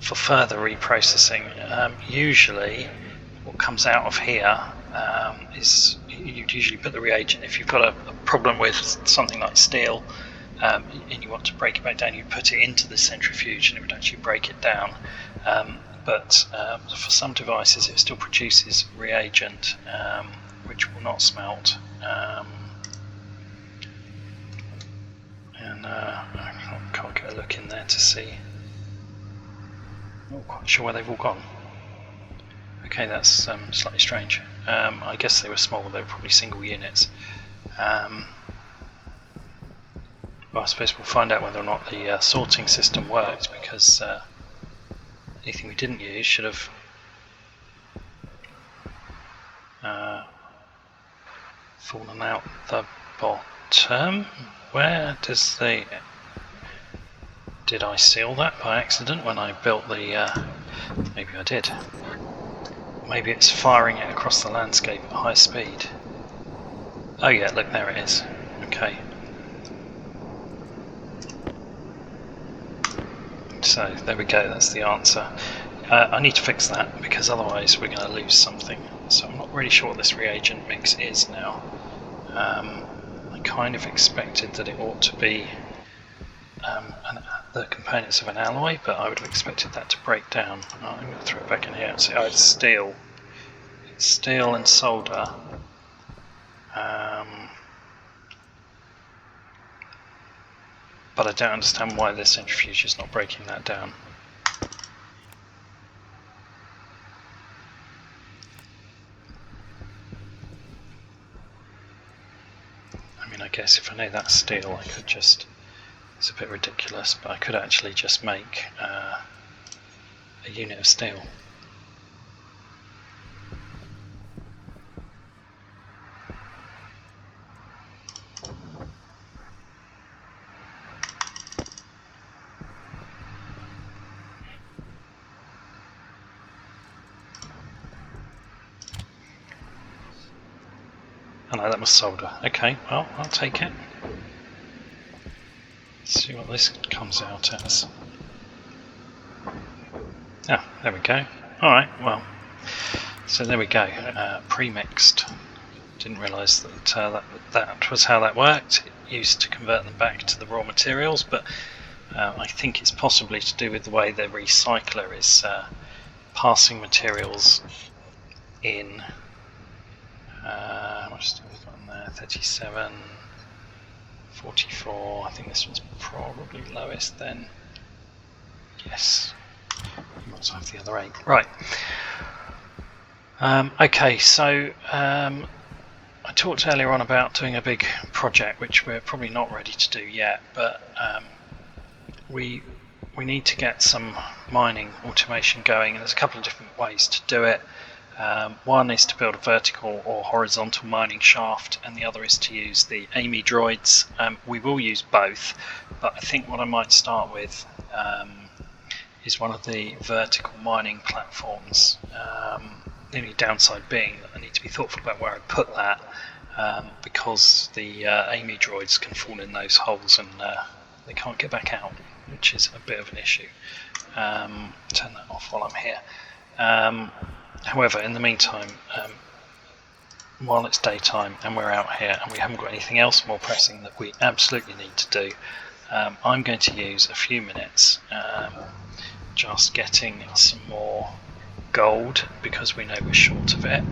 Speaker 1: for further reprocessing. Usually what comes out of here is you'd usually put the reagent, if you've got a problem with something like steel, and you want to break it back down, you put it into the centrifuge and it would actually break it down. But for some devices it still produces reagent, which will not smelt. And I can't get a look in there to see. Not quite sure where they've all gone. Okay, that's slightly strange. I guess they were small, they were probably single units. Well, I suppose we'll find out whether or not the sorting system worked, because anything we didn't use should have fallen out the bottom. Where does the... Did I seal that by accident when I built the... maybe I did. Maybe it's firing it across the landscape at high speed. Oh yeah, look, there it is. Okay. So there we go, that's the answer. I need to fix that, because otherwise we're going to lose something. So I'm not really sure what this reagent mix is now. I kind of expected that it ought to be the components of an alloy, but I would have expected that to break down. I'm going to throw it back in here and say, oh, it's steel. It's steel and solder. But I don't understand why the centrifuge is not breaking that down. I mean, I guess if I knew that's steel, I could just, it's a bit ridiculous, but I could actually just make a unit of steel. Oh no, that was solder. Okay, well, I'll take it. Let's see what this comes out as. Ah, there we go. Alright, well, so there we go. Pre-mixed. Didn't realise that that was how that worked. It used to convert them back to the raw materials, but I think it's possibly to do with the way the recycler is passing materials in. What have we got in there? 37, 44. I think this one's probably lowest then. Yes. You must have the other 8. Right. Okay, so I talked earlier on about doing a big project, which we're probably not ready to do yet, but we need to get some mining automation going, and there's a couple of different ways to do it. One is to build a vertical or horizontal mining shaft, and the other is to use the Amy droids. We will use both, but I think what I might start with is one of the vertical mining platforms. The only downside being that I need to be thoughtful about where I put that, because the Amy droids can fall in those holes and they can't get back out, which is a bit of an issue. Turn that off while I'm here. However, in the meantime, while it's daytime and we're out here and we haven't got anything else more pressing that we absolutely need to do, I'm going to use a few minutes just getting some more gold, because we know we're short of it,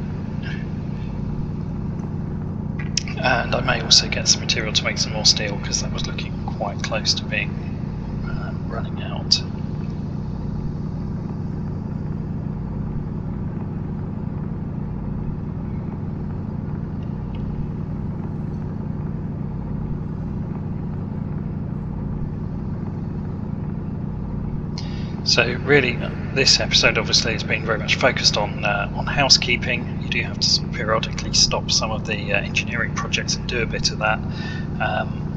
Speaker 1: and I may also get some material to make some more steel, because that was looking quite close to being running out. So really, this episode obviously has been very much focused on housekeeping. You do have to sort of periodically stop some of the engineering projects and do a bit of that.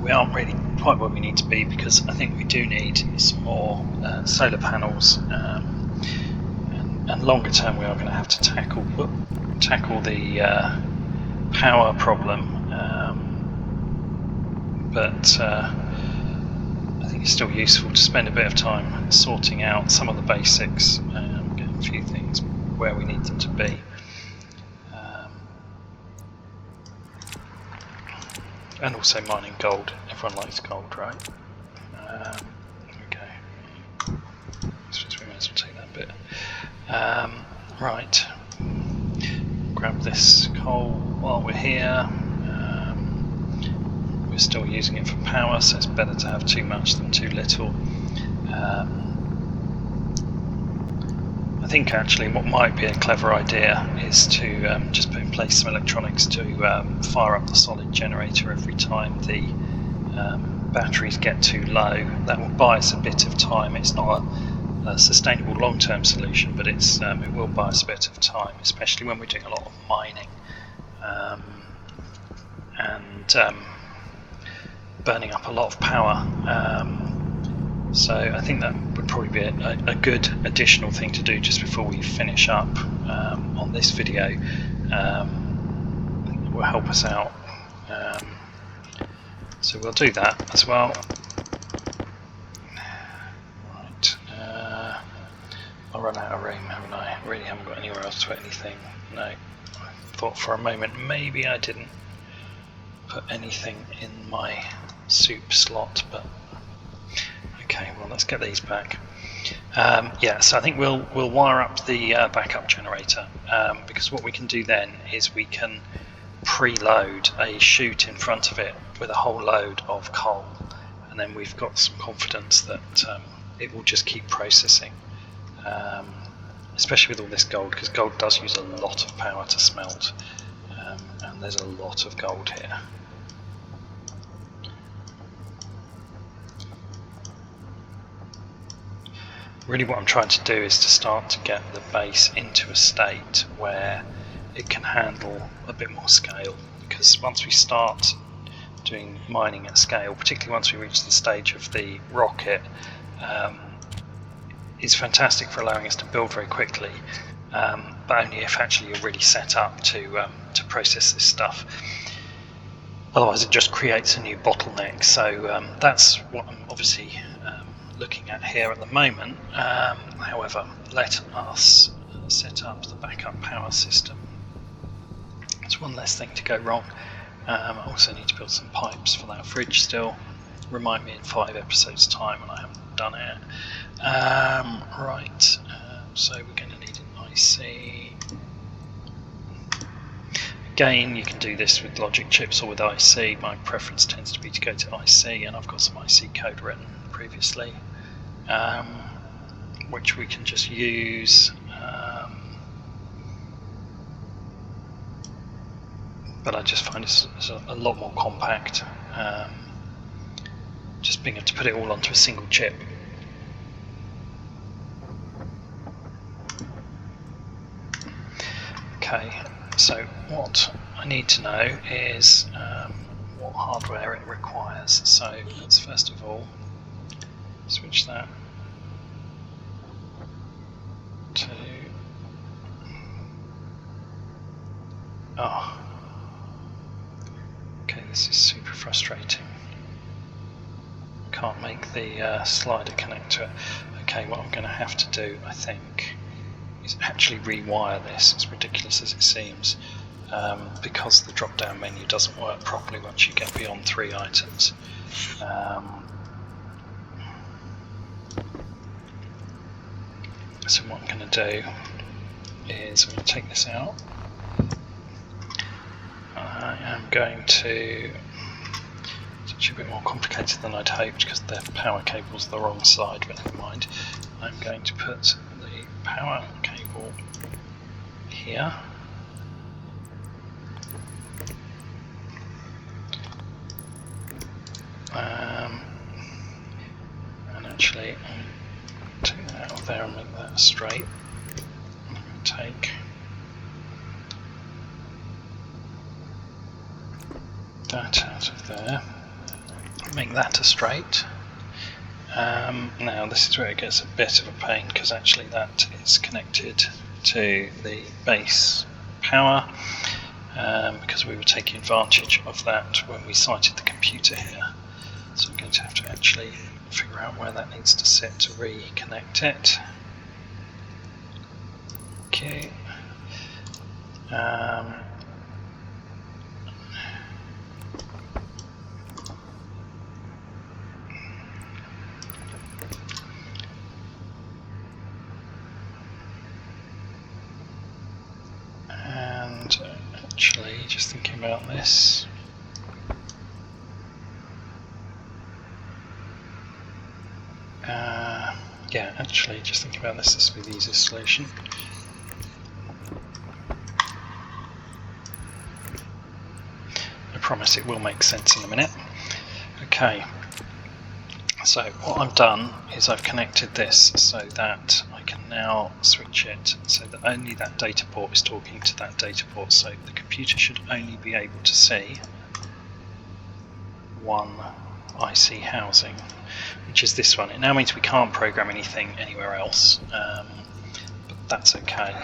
Speaker 1: We aren't really quite where we need to be, because I think we do need some more solar panels, and longer term we are going to have to tackle the power problem. But I think it's still useful to spend a bit of time sorting out some of the basics, getting a few things where we need them to be. And also mining gold. Everyone likes gold, right? Okay. I suppose we may as well take that bit. Right. Grab this coal while we're here. We're still using it for power, so it's better to have too much than too little. I think actually what might be a clever idea is to just put in place some electronics to fire up the solid generator every time the batteries get too low. That will buy us a bit of time. It's not a sustainable long-term solution, but it will buy us a bit of time, especially when we're doing a lot of mining and burning up a lot of power. So I think that would probably be a good additional thing to do just before we finish up on this video. I think it will help us out. So we'll do that as well. Right. I'll run out of room, haven't I? I really haven't got anywhere else to put anything. No. I thought for a moment maybe I didn't put anything in my soup slot, but okay, well let's get these back. Yeah, so I think we'll wire up the backup generator, because what we can do then is we can preload a chute in front of it with a whole load of coal, and then we've got some confidence that it will just keep processing, especially with all this gold, because gold does use a lot of power to smelt, and there's a lot of gold here. really what I'm trying to do is to start to get the base into a state where it can handle a bit more scale, because once we start doing mining at scale, particularly once we reach the stage of the rocket, is fantastic for allowing us to build very quickly, but only if actually you're really set up to process this stuff. Otherwise it just creates a new bottleneck. So that's what I'm obviously looking at here at the moment. However, let us set up the backup power system. It's one less thing to go wrong. I also need to build some pipes for that fridge still. Remind me in 5 episodes time when I haven't done it. Right, so we're going to need an IC. Again, you can do this with logic chips or with IC. My preference tends to be to go to IC, and I've got some IC code written previously, which we can just use. But I just find it's a lot more compact, just being able to put it all onto a single chip. Okay, so what I need to know is what hardware it requires. So let's first of all switch that to okay, this is super frustrating. Can't make the slider connect to it. Okay, what I'm going to have to do, I think, is actually rewire this, as ridiculous as it seems, because the drop down menu doesn't work properly once you get beyond 3 items. So what I'm going to do is I'm going to take this out. I am going to, it's actually a bit more complicated than I'd hoped because the power cable's the wrong side, but never mind. I'm going to put the power cable here. And actually I'll take that out of there and make that straight. I'm going to take that out of there, make that a straight. Now this is where it gets a bit of a pain, because actually that is connected to the base power, because we were taking advantage of that when we sited the computer here. So I'm going to have to actually figure out where that needs to sit to reconnect it. Okay. Actually, just thinking about this, yeah, actually, just thinking about this will be the easiest solution. I promise it will make sense in a minute. Okay, so what I've done is I've connected this so that I can now switch it so that only that data port is talking to that data port, so the computer should only be able to see one IC housing, which is this one. It now means we can't program anything anywhere else, but that's okay.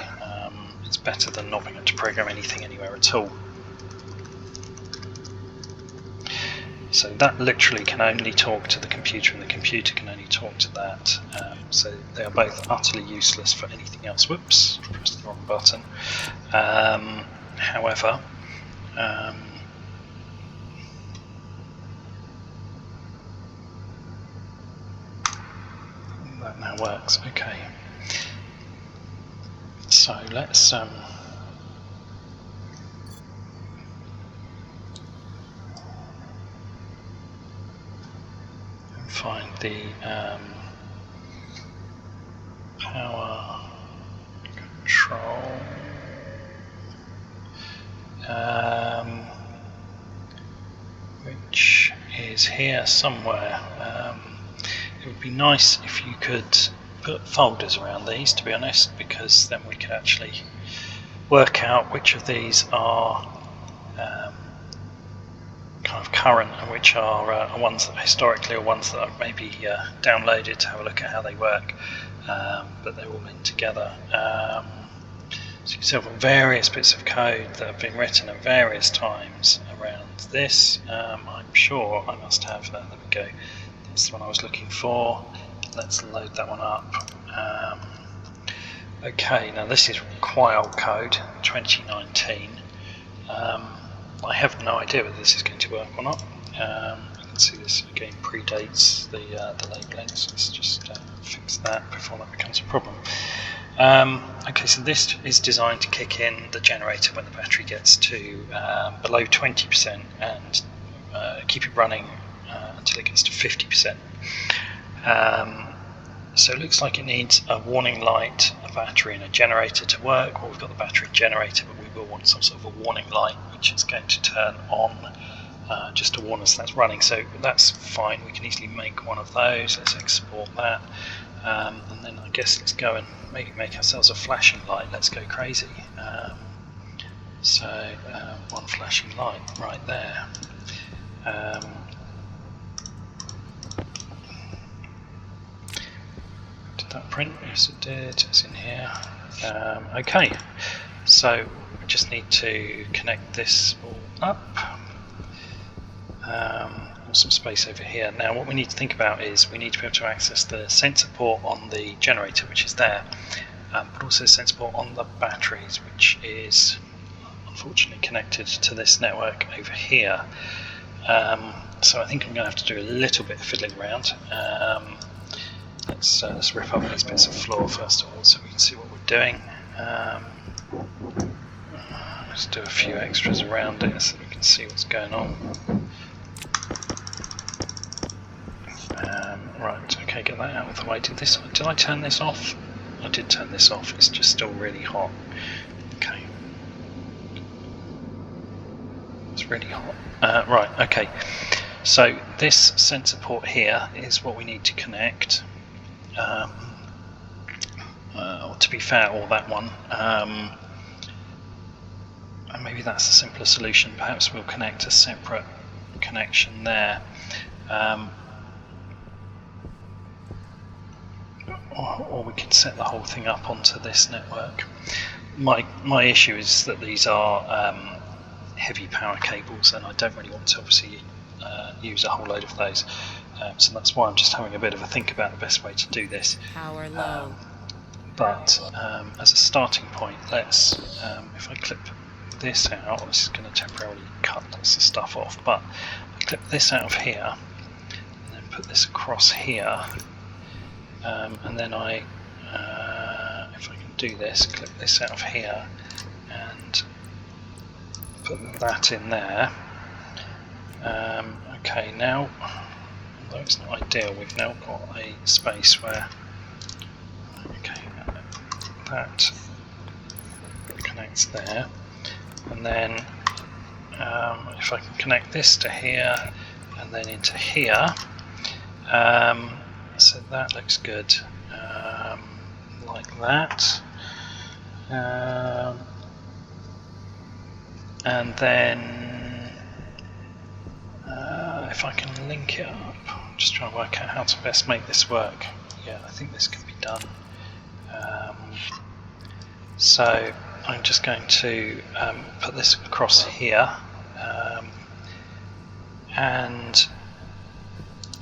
Speaker 1: It's better than not being able to program anything anywhere at all. So that literally can only talk to the computer, and the computer can only talk to that. So they are both utterly useless for anything else. Whoops, pressed the wrong button. However, that now works. Okay. So let's find the power control, which is here somewhere. It would be nice if you could put folders around these, to be honest, because then we can actually work out which of these are kind of current and which are ones that historically, or ones that I've maybe downloaded to have a look at how they work, but they're all in together. So you can see I've got various bits of code that have been written at various times around this. I'm sure I must have, there we go, that's the one I was looking for. Let's load that one up. Okay, now this is quite old code, 2019. I have no idea whether this is going to work or not. You can see this again predates the labelling, so let's just fix that before that becomes a problem. Okay, so this is designed to kick in the generator when the battery gets to below 20% and keep it running until it gets to 50%. So it looks like it needs a warning light, a battery and a generator to work. Well, we've got the battery generator, but we will want some sort of a warning light which is going to turn on just to warn us that's running. So that's fine, we can easily make one of those. Let's export that, and then I guess let's go and make ourselves a flashing light. Let's go crazy. One flashing light right there. Did that print? Yes it did, it's in here. Okay, so we just need to connect this all up. Some space over here. Now what we need to think about is we need to be able to access the sensor port on the generator, which is there, but also sensor port on the batteries, which is unfortunately connected to this network over here. So I think I'm going to have to do a little bit of fiddling around. Let's rip up these bits of floor first of all so we can see what we're doing. Let's do a few extras around it so we can see what's going on. Right, okay, get that out of the way. Did I turn this off? I did turn this off, it's just still really hot. Okay. It's really hot. Right, okay. So this sensor port here is what we need to connect. Or to be fair, or that one. And maybe that's a simpler solution. Perhaps we'll connect a separate connection there. Or we could set the whole thing up onto this network. My issue is that these are heavy power cables, and I don't really want to obviously use a whole load of those. So that's why I'm just having a bit of a think about the best way to do this.
Speaker 2: Power low.
Speaker 1: But as a starting point, let's, if I clip this out, this is going to temporarily cut lots of stuff off, but I clip this out of here, and then put this across here. And then if I can do this, clip this out of here and put that in there. Okay, now, although it's not ideal, we've now got a space where, okay, that connects there. And then if I can connect this to here and then into here, so that looks good, like that. And then if I can link it up, I'm just trying to work out how to best make this work. Yeah, I think this can be done. So I'm just going to put this across here, and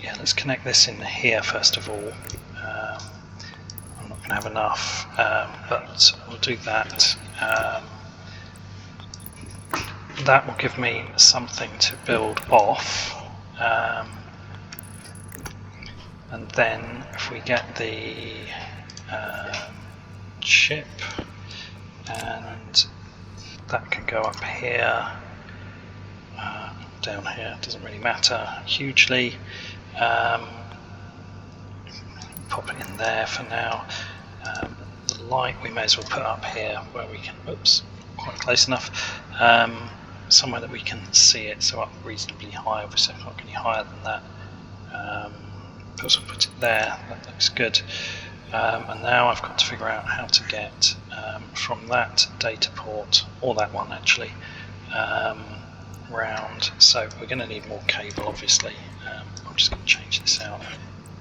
Speaker 1: yeah, let's connect this in here first of all. I'm not going to have enough, but we'll do that. That will give me something to build off. And then if we get the chip, and that can go up here, down here, doesn't really matter hugely. Pop it in there for now. The light we may as well put up here where we can, oops, quite close enough, somewhere that we can see it, so up reasonably high. Obviously I can't get any higher than that. Put it there, that looks good. and now I've got to figure out how to get from that data port, or that one actually, round. So we're going to need more cable, obviously. I'm just going to change this out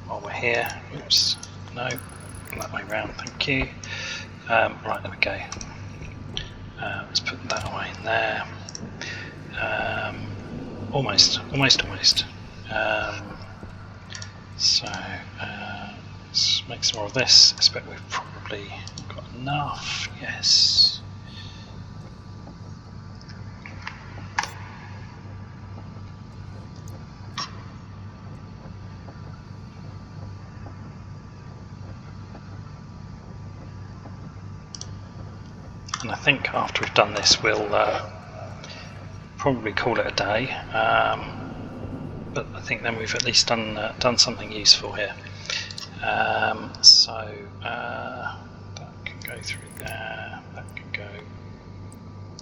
Speaker 1: while we're here. Oops, no, that way round, thank you. Right, there we go. Let's put that away in there. Almost. So let's make some more of this. I expect we've probably got enough. Yes. And I think after we've done this, we'll probably call it a day. But I think then we've at least done something useful here. So that can go through there. That can go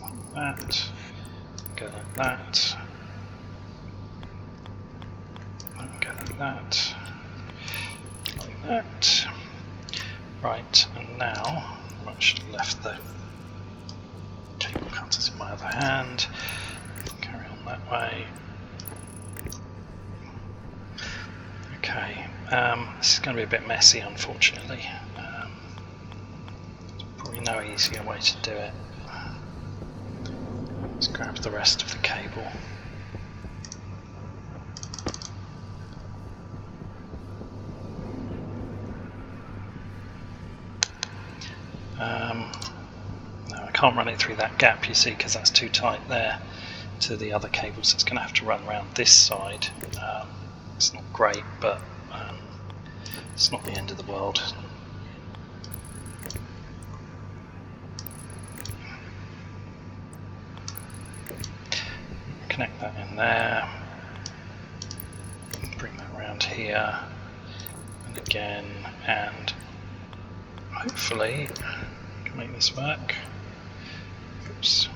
Speaker 1: like that. Go like that. Go like that. Like that. Right, and now I should have left the cable cutters in my other hand. Carry on that way. Okay, this is going to be a bit messy, unfortunately. Probably no easier way to do it. Let's grab the rest of the cable. No, I can't run it through that gap, you see, because that's too tight there to the other cables. So it's going to have to run around this side. It's not great, but it's not the end of the world. Connect that in there. Bring that around here. And again, and hopefully I can make this work. Oops.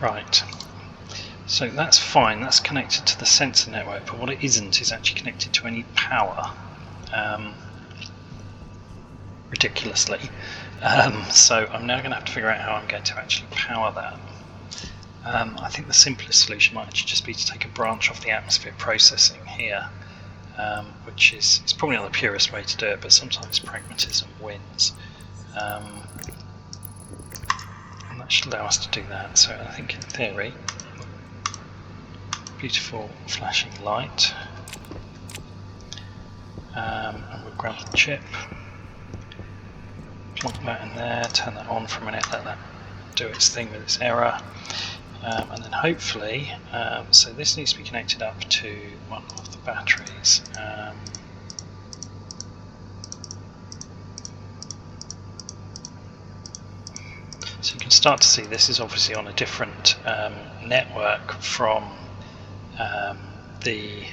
Speaker 1: Right, so that's fine, that's connected to the sensor network, but what it isn't is actually connected to any power, ridiculously. So I'm now going to have to figure out how I'm going to actually power that. I think the simplest solution might actually just be to take a branch off the atmosphere processing here, which is probably not the purest way to do it, but sometimes pragmatism wins. That should allow us to do that. So I think in theory, beautiful flashing light, and we'll grab the chip, plonk that in there, turn that on for a minute, let that do its thing with its error, and then hopefully, so this needs to be connected up to one of the batteries. So you can start to see this is obviously on a different network from the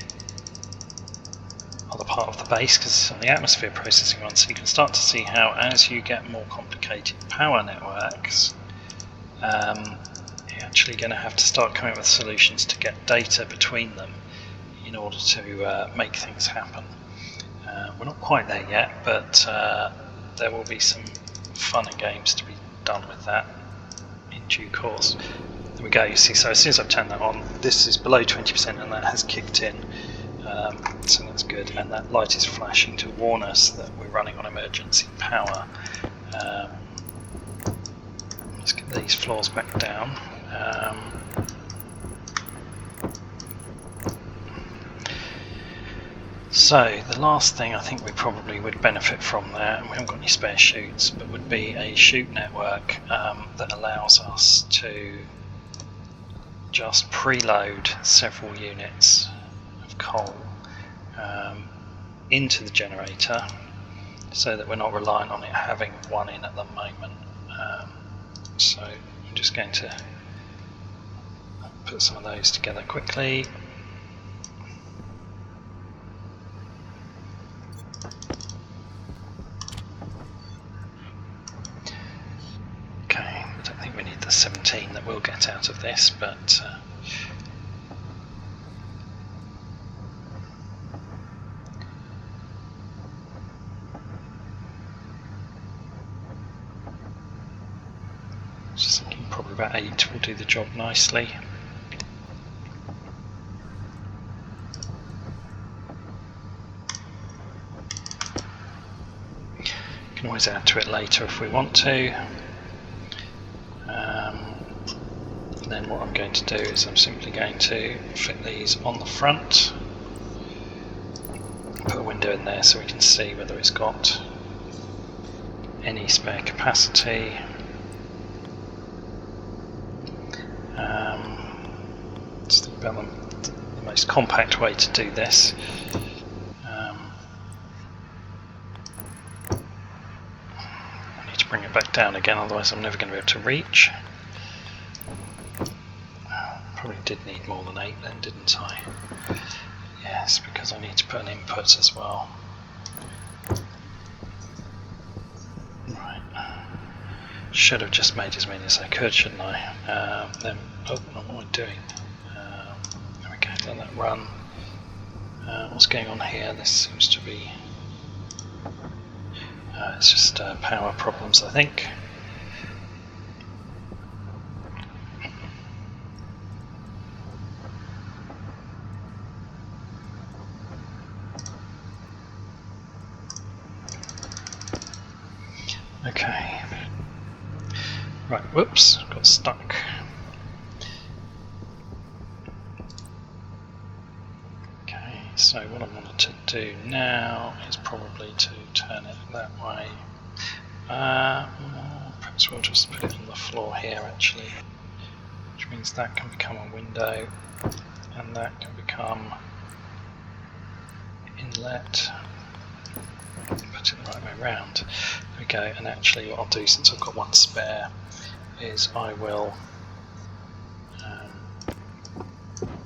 Speaker 1: other part of the base, because it's on the atmosphere processing one. So you can start to see how, as you get more complicated power networks, you're actually going to have to start coming up with solutions to get data between them in order to make things happen. We're not quite there yet, but there will be some fun and games to be done with that in due course. There we go, you see, so as soon as I've turned that on, this is below 20% and that has kicked in, so that's good, and that light is flashing to warn us that we're running on emergency power. Let's get these floors back down. So the last thing I think we probably would benefit from there, and we haven't got any spare chutes, but would be a chute network that allows us to just preload several units of coal into the generator, so that we're not reliant on it having one in at the moment. So I'm just going to put some of those together quickly. Okay, I don't think we need the 17 that we'll get out of of this, but just thinking probably about 8 will do the job nicely. Can always add to it later if we want to. And then what I'm going to do is I'm simply going to fit these on the front, put a window in there so we can see whether it's got any spare capacity. Just think about the most compact way to do this. I need to bring it back down again, otherwise I'm never going to be able to reach. Probably did need more than 8 then, didn't I? Yes, because I need to put an input as well. Right. Should have just made as many as I could, shouldn't I? Then, oh, what am I doing? There we go, let that run. What's going on here? This seems to be... it's just power problems, I think. Okay. Right, whoops, got stuck. Okay, so what I wanted to do now is probably to turn it that way. Perhaps we'll just put it on the floor here actually, which means that can become a window and that can become inlet. Put it the right way around. There we go, and actually what I'll do, since I've got one spare, is I will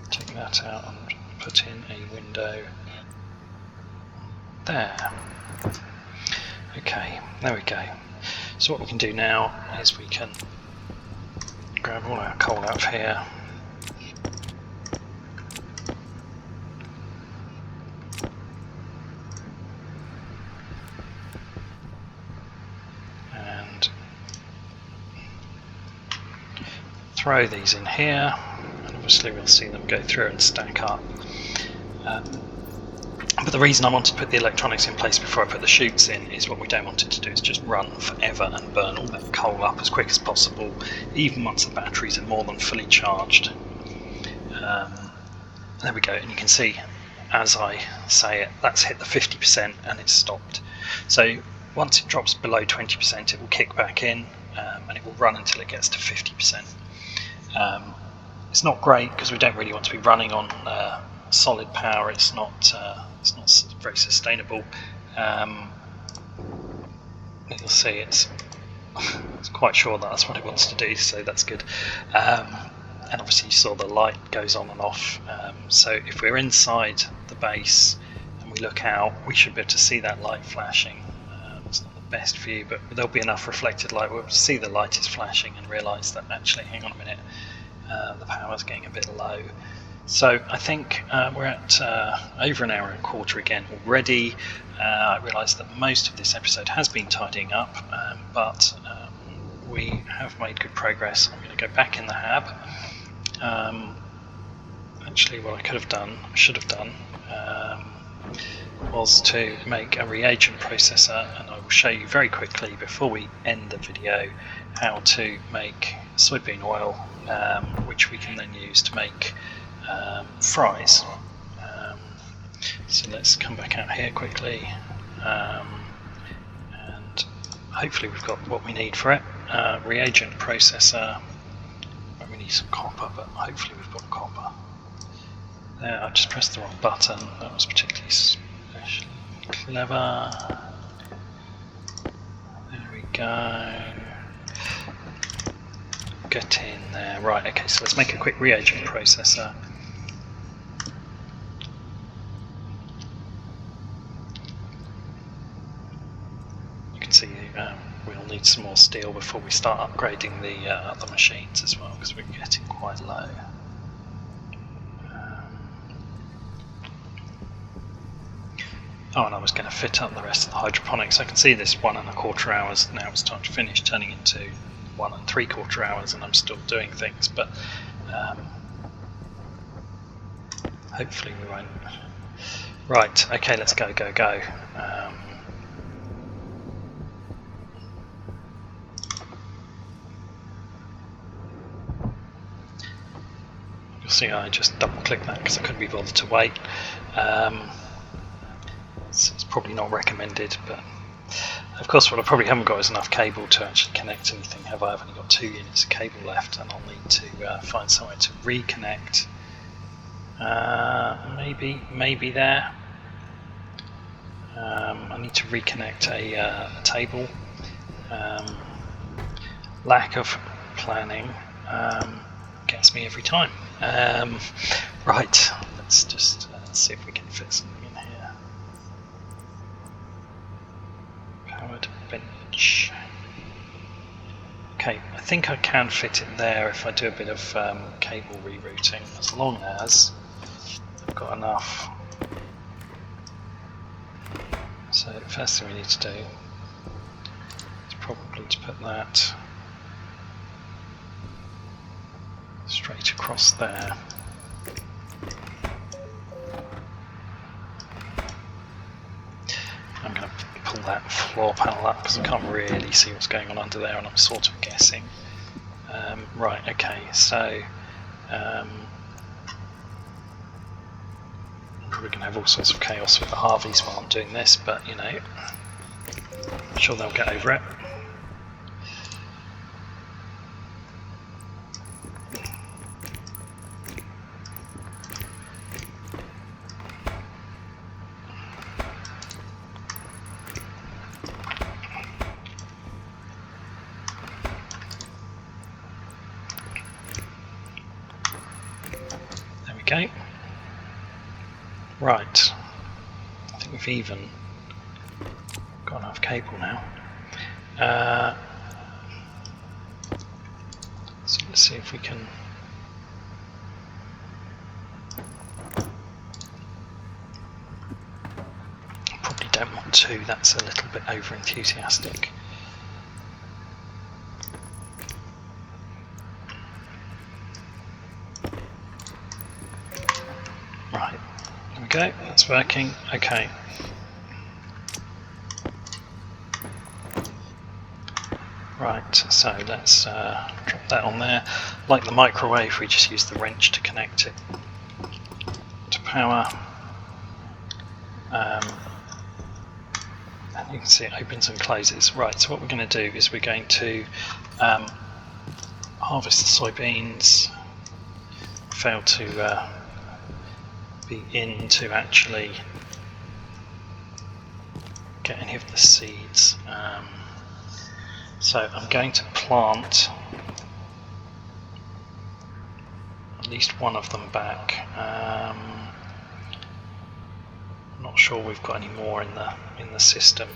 Speaker 1: take that out and put in a window there. Okay, there we go. So what we can do now is we can grab all our coal out of here, and throw these in here, and obviously we'll see them go through and stack up. But the reason I wanted to put the electronics in place before I put the chutes in is what we don't want it to do is just run forever and burn all that coal up as quick as possible, even once the batteries are more than fully charged. There we go, and you can see as I say it, that's hit the 50% and it's stopped. So once it drops below 20%, it will kick back in and it will run until it gets to 50%. It's not great because we don't really want to be running on solid power. It's not very sustainable. You'll see it's quite sure that's what it wants to do, so that's good. And obviously you saw the light goes on and off. So if we're inside the base and we look out, we should be able to see that light flashing. It's not the best view, but there'll be enough reflected light. We'll see the light is flashing and realise that actually, hang on a minute, the power's getting a bit low. So I think we're at over an hour and a quarter again already. I realise that most of this episode has been tidying up, but we have made good progress. I'm going to go back in the hab. Actually, what I should have done, was to make a reagent processor, and I will show you very quickly before we end the video how to make soybean oil, which we can then use to make fries. So let's come back out here quickly, and hopefully we've got what we need for it. Reagent processor. We need some copper, but hopefully we've got copper. There, I just pressed the wrong button. That was particularly especially clever. There we go. Get in there. Right, okay, so let's make a quick reagent processor. You can see we'll need some more steel before we start upgrading the other machines as well, because we're getting quite low. Oh, and I was going to fit up the rest of the hydroponics. I can see this 1¼ hours, now it's time to finish, turning into 1 3/4 hours, and I'm still doing things, but hopefully we won't. Right, okay, let's go. You'll see I just double click that because I couldn't be bothered to wait. So it's probably not recommended, but of course what I probably haven't got is enough cable to actually connect anything, have I? I've only got 2 units of cable left, and I'll need to find somewhere to reconnect. Maybe there. I need to reconnect a table. Lack of planning gets me every time. Right, let's just see if we can fit something in here. Powered bench. Okay, I think I can fit it there if I do a bit of cable rerouting, as long as I've got enough. So the first thing we need to do is probably to put that straight across there. I'm going to pull that floor panel up because I can't really see what's going on under there, and I'm sort of guessing. Right, okay, so I'm probably going to have all sorts of chaos with the Harveys while I'm doing this, but you know, I'm sure they'll get over it. Okay. Right. I think we've even got enough cable now. So let's see if we can. Probably don't want to. That's a little bit over enthusiastic. Right, there we go, that's working, okay. Right, so let's drop that on there. Like the microwave, we just use the wrench to connect it to power. And you can see it opens and closes. Right, so what we're going to do is we're going to harvest the soybeans. Failed to be in to actually get any of the seeds. So I'm going to plant at least one of them back. I'm not sure we've got any more in the system.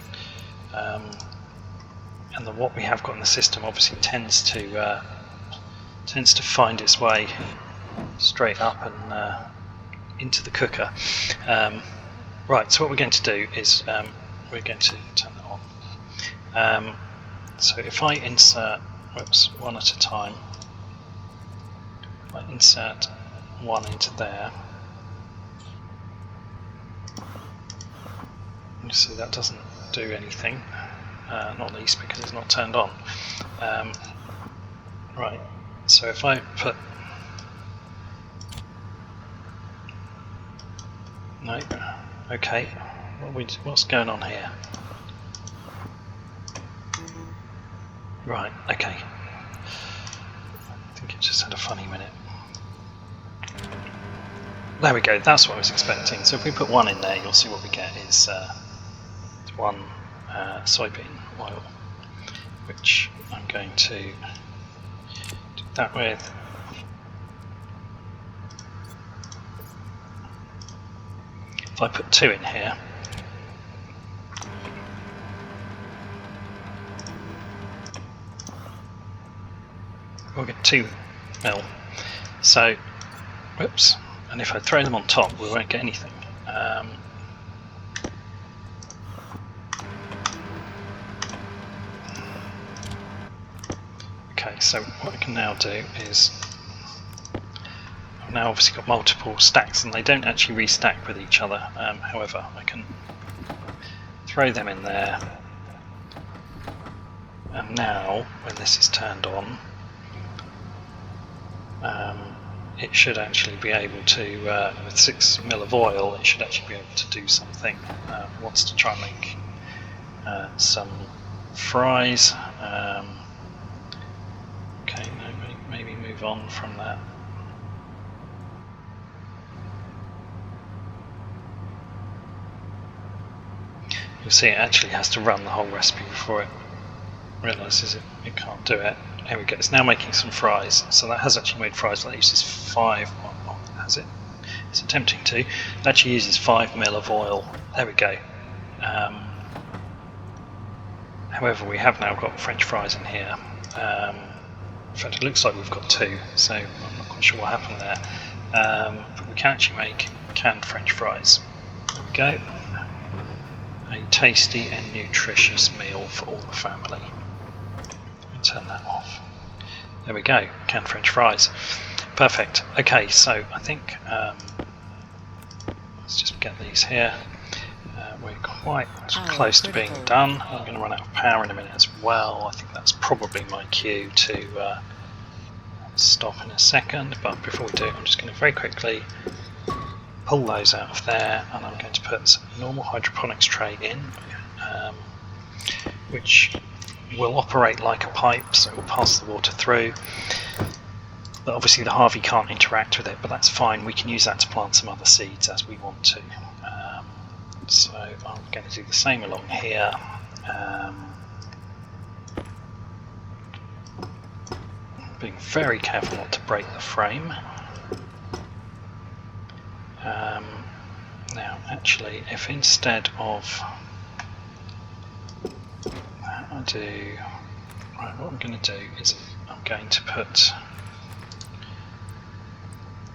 Speaker 1: And what we have got in the system obviously tends to find its way straight up and into the cooker. Right, so what we're going to do is we're going to turn that on. So if I insert, one at a time, if I insert one into there, you see that doesn't do anything, not least because it's not turned on. Right, so if I put, no, okay, what's going on here? Right, okay. I think it just had a funny minute. There we go, that's what I was expecting. So if we put one in there, you'll see what we get is one soybean oil, which I'm going to do that with. If I put two in here, we'll get 2 mil. So, whoops, and if I throw them on top, we won't get anything. Okay, so what I can now do is, I've now obviously got multiple stacks, and they don't actually restack with each other. However, I can throw them in there, and now when this is turned on, it should actually be able to, with 6 mil of oil, it should actually be able to do something. It wants to try and make some fries. Okay, no, maybe move on from that. You'll see it actually has to run the whole recipe before it realises it can't do it. Here we go, it's now making some fries. So that has actually made fries. That uses 5, well, has it? It's attempting to. It actually uses 5 mil of oil. There we go. However, we have now got French fries in here. In fact, it looks like we've got 2, so I'm not quite sure what happened there. But we can actually make canned French fries. There we go. A tasty and nutritious meal for all the family. Turn that off. There we go, canned French fries. Perfect. Okay, so I think let's just get these here. We're quite close to being done. I'm going to run out of power in a minute as well. I think that's probably my cue to stop in a second, but before we do, I'm just going to very quickly pull those out of there, and I'm going to put some normal hydroponics tray in, which will operate like a pipe, so it will pass the water through. But obviously the Harvey can't interact with it, but that's fine. We can use that to plant some other seeds as we want to. So I'm going to do the same along here. Being very careful not to break the frame. Now actually, if instead of that I do, right, what I'm going to do is I'm going to put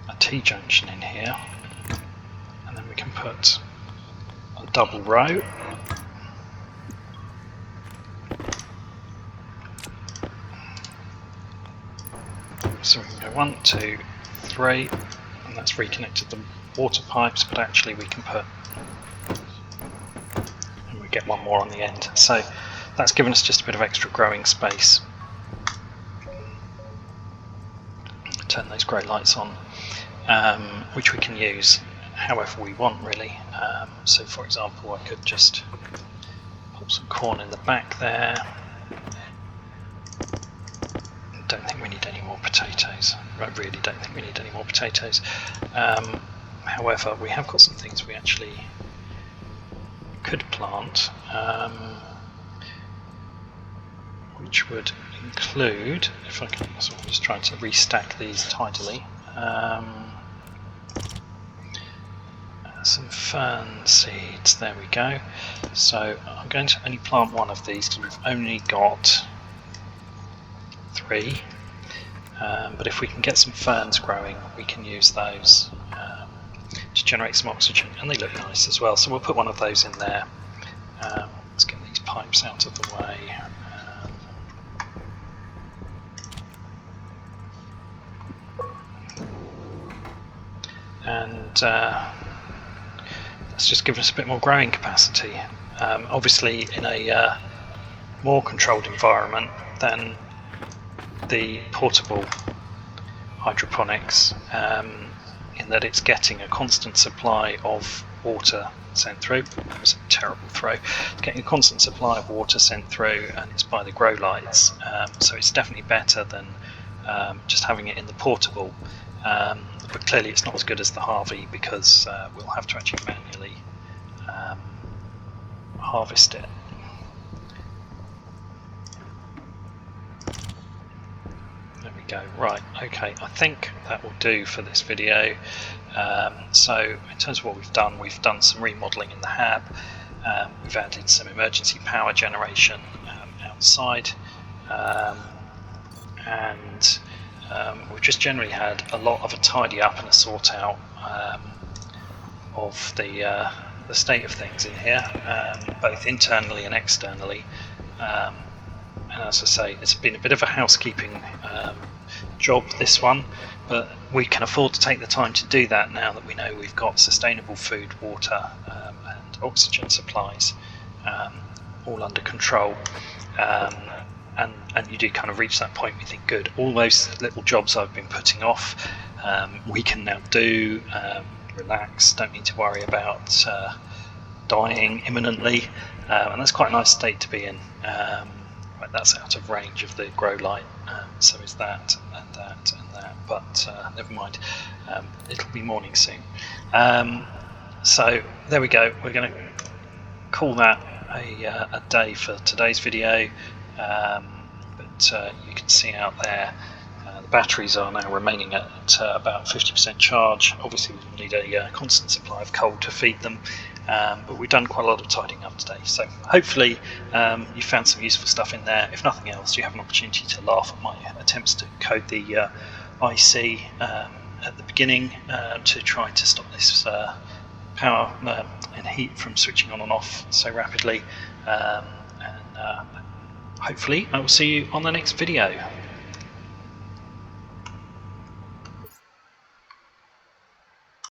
Speaker 1: a T-junction in here, and then we can put a double row. So we can go 1, 2, 3, and that's reconnected the water pipes, but actually we can put, and we get one more on the end. So that's given us just a bit of extra growing space. Turn those grow lights on, which we can use however we want really. So for example, I could just put some corn in the back there. Don't think we need any more potatoes. I really don't think we need any more potatoes. However, we have got some things we actually could plant, which would include, if I can, so I'm just trying to restack these tidily, some fern seeds. There we go. So I'm going to only plant one of these because we've only got 3, but if we can get some ferns growing, we can use those to generate some oxygen, and they look nice as well, so we'll put one of those in there. Let's get these pipes out of the way. And that's just given us a bit more growing capacity. Obviously in a more controlled environment than the portable hydroponics, in that it's getting a constant supply of water sent through. That was a terrible throw. It's getting a constant supply of water sent through, and it's by the grow lights, so it's definitely better than just having it in the portable, but clearly it's not as good as the Harvey, because we'll have to actually manually harvest it. There we go. Right, okay, I think that will do for this video. So in terms of what we've done some remodelling in the hab, we've added some emergency power generation outside, and we've just generally had a lot of a tidy up and a sort out of the state of things in here, both internally and externally. And as I say, it's been a bit of a housekeeping job, this one, but we can afford to take the time to do that now that we know we've got sustainable food, water, and oxygen supplies all under control. And you do kind of reach that point where you think, good, all those little jobs I've been putting off, we can now do, relax, don't need to worry about dying imminently, and that's quite a nice state to be in. Right, that's out of range of the grow light, so is that and that and that, but never mind, it'll be morning soon. So there we go, we're going to call that a day for today's video. But you can see out there the batteries are now remaining at about 50% charge. Obviously we will need a constant supply of coal to feed them, but we've done quite a lot of tidying up today, so hopefully you found some useful stuff in there. If nothing else, you have an opportunity to laugh at my attempts to code the IC at the beginning to try to stop this power and heat from switching on and off so rapidly, and hopefully I will see you on the next video.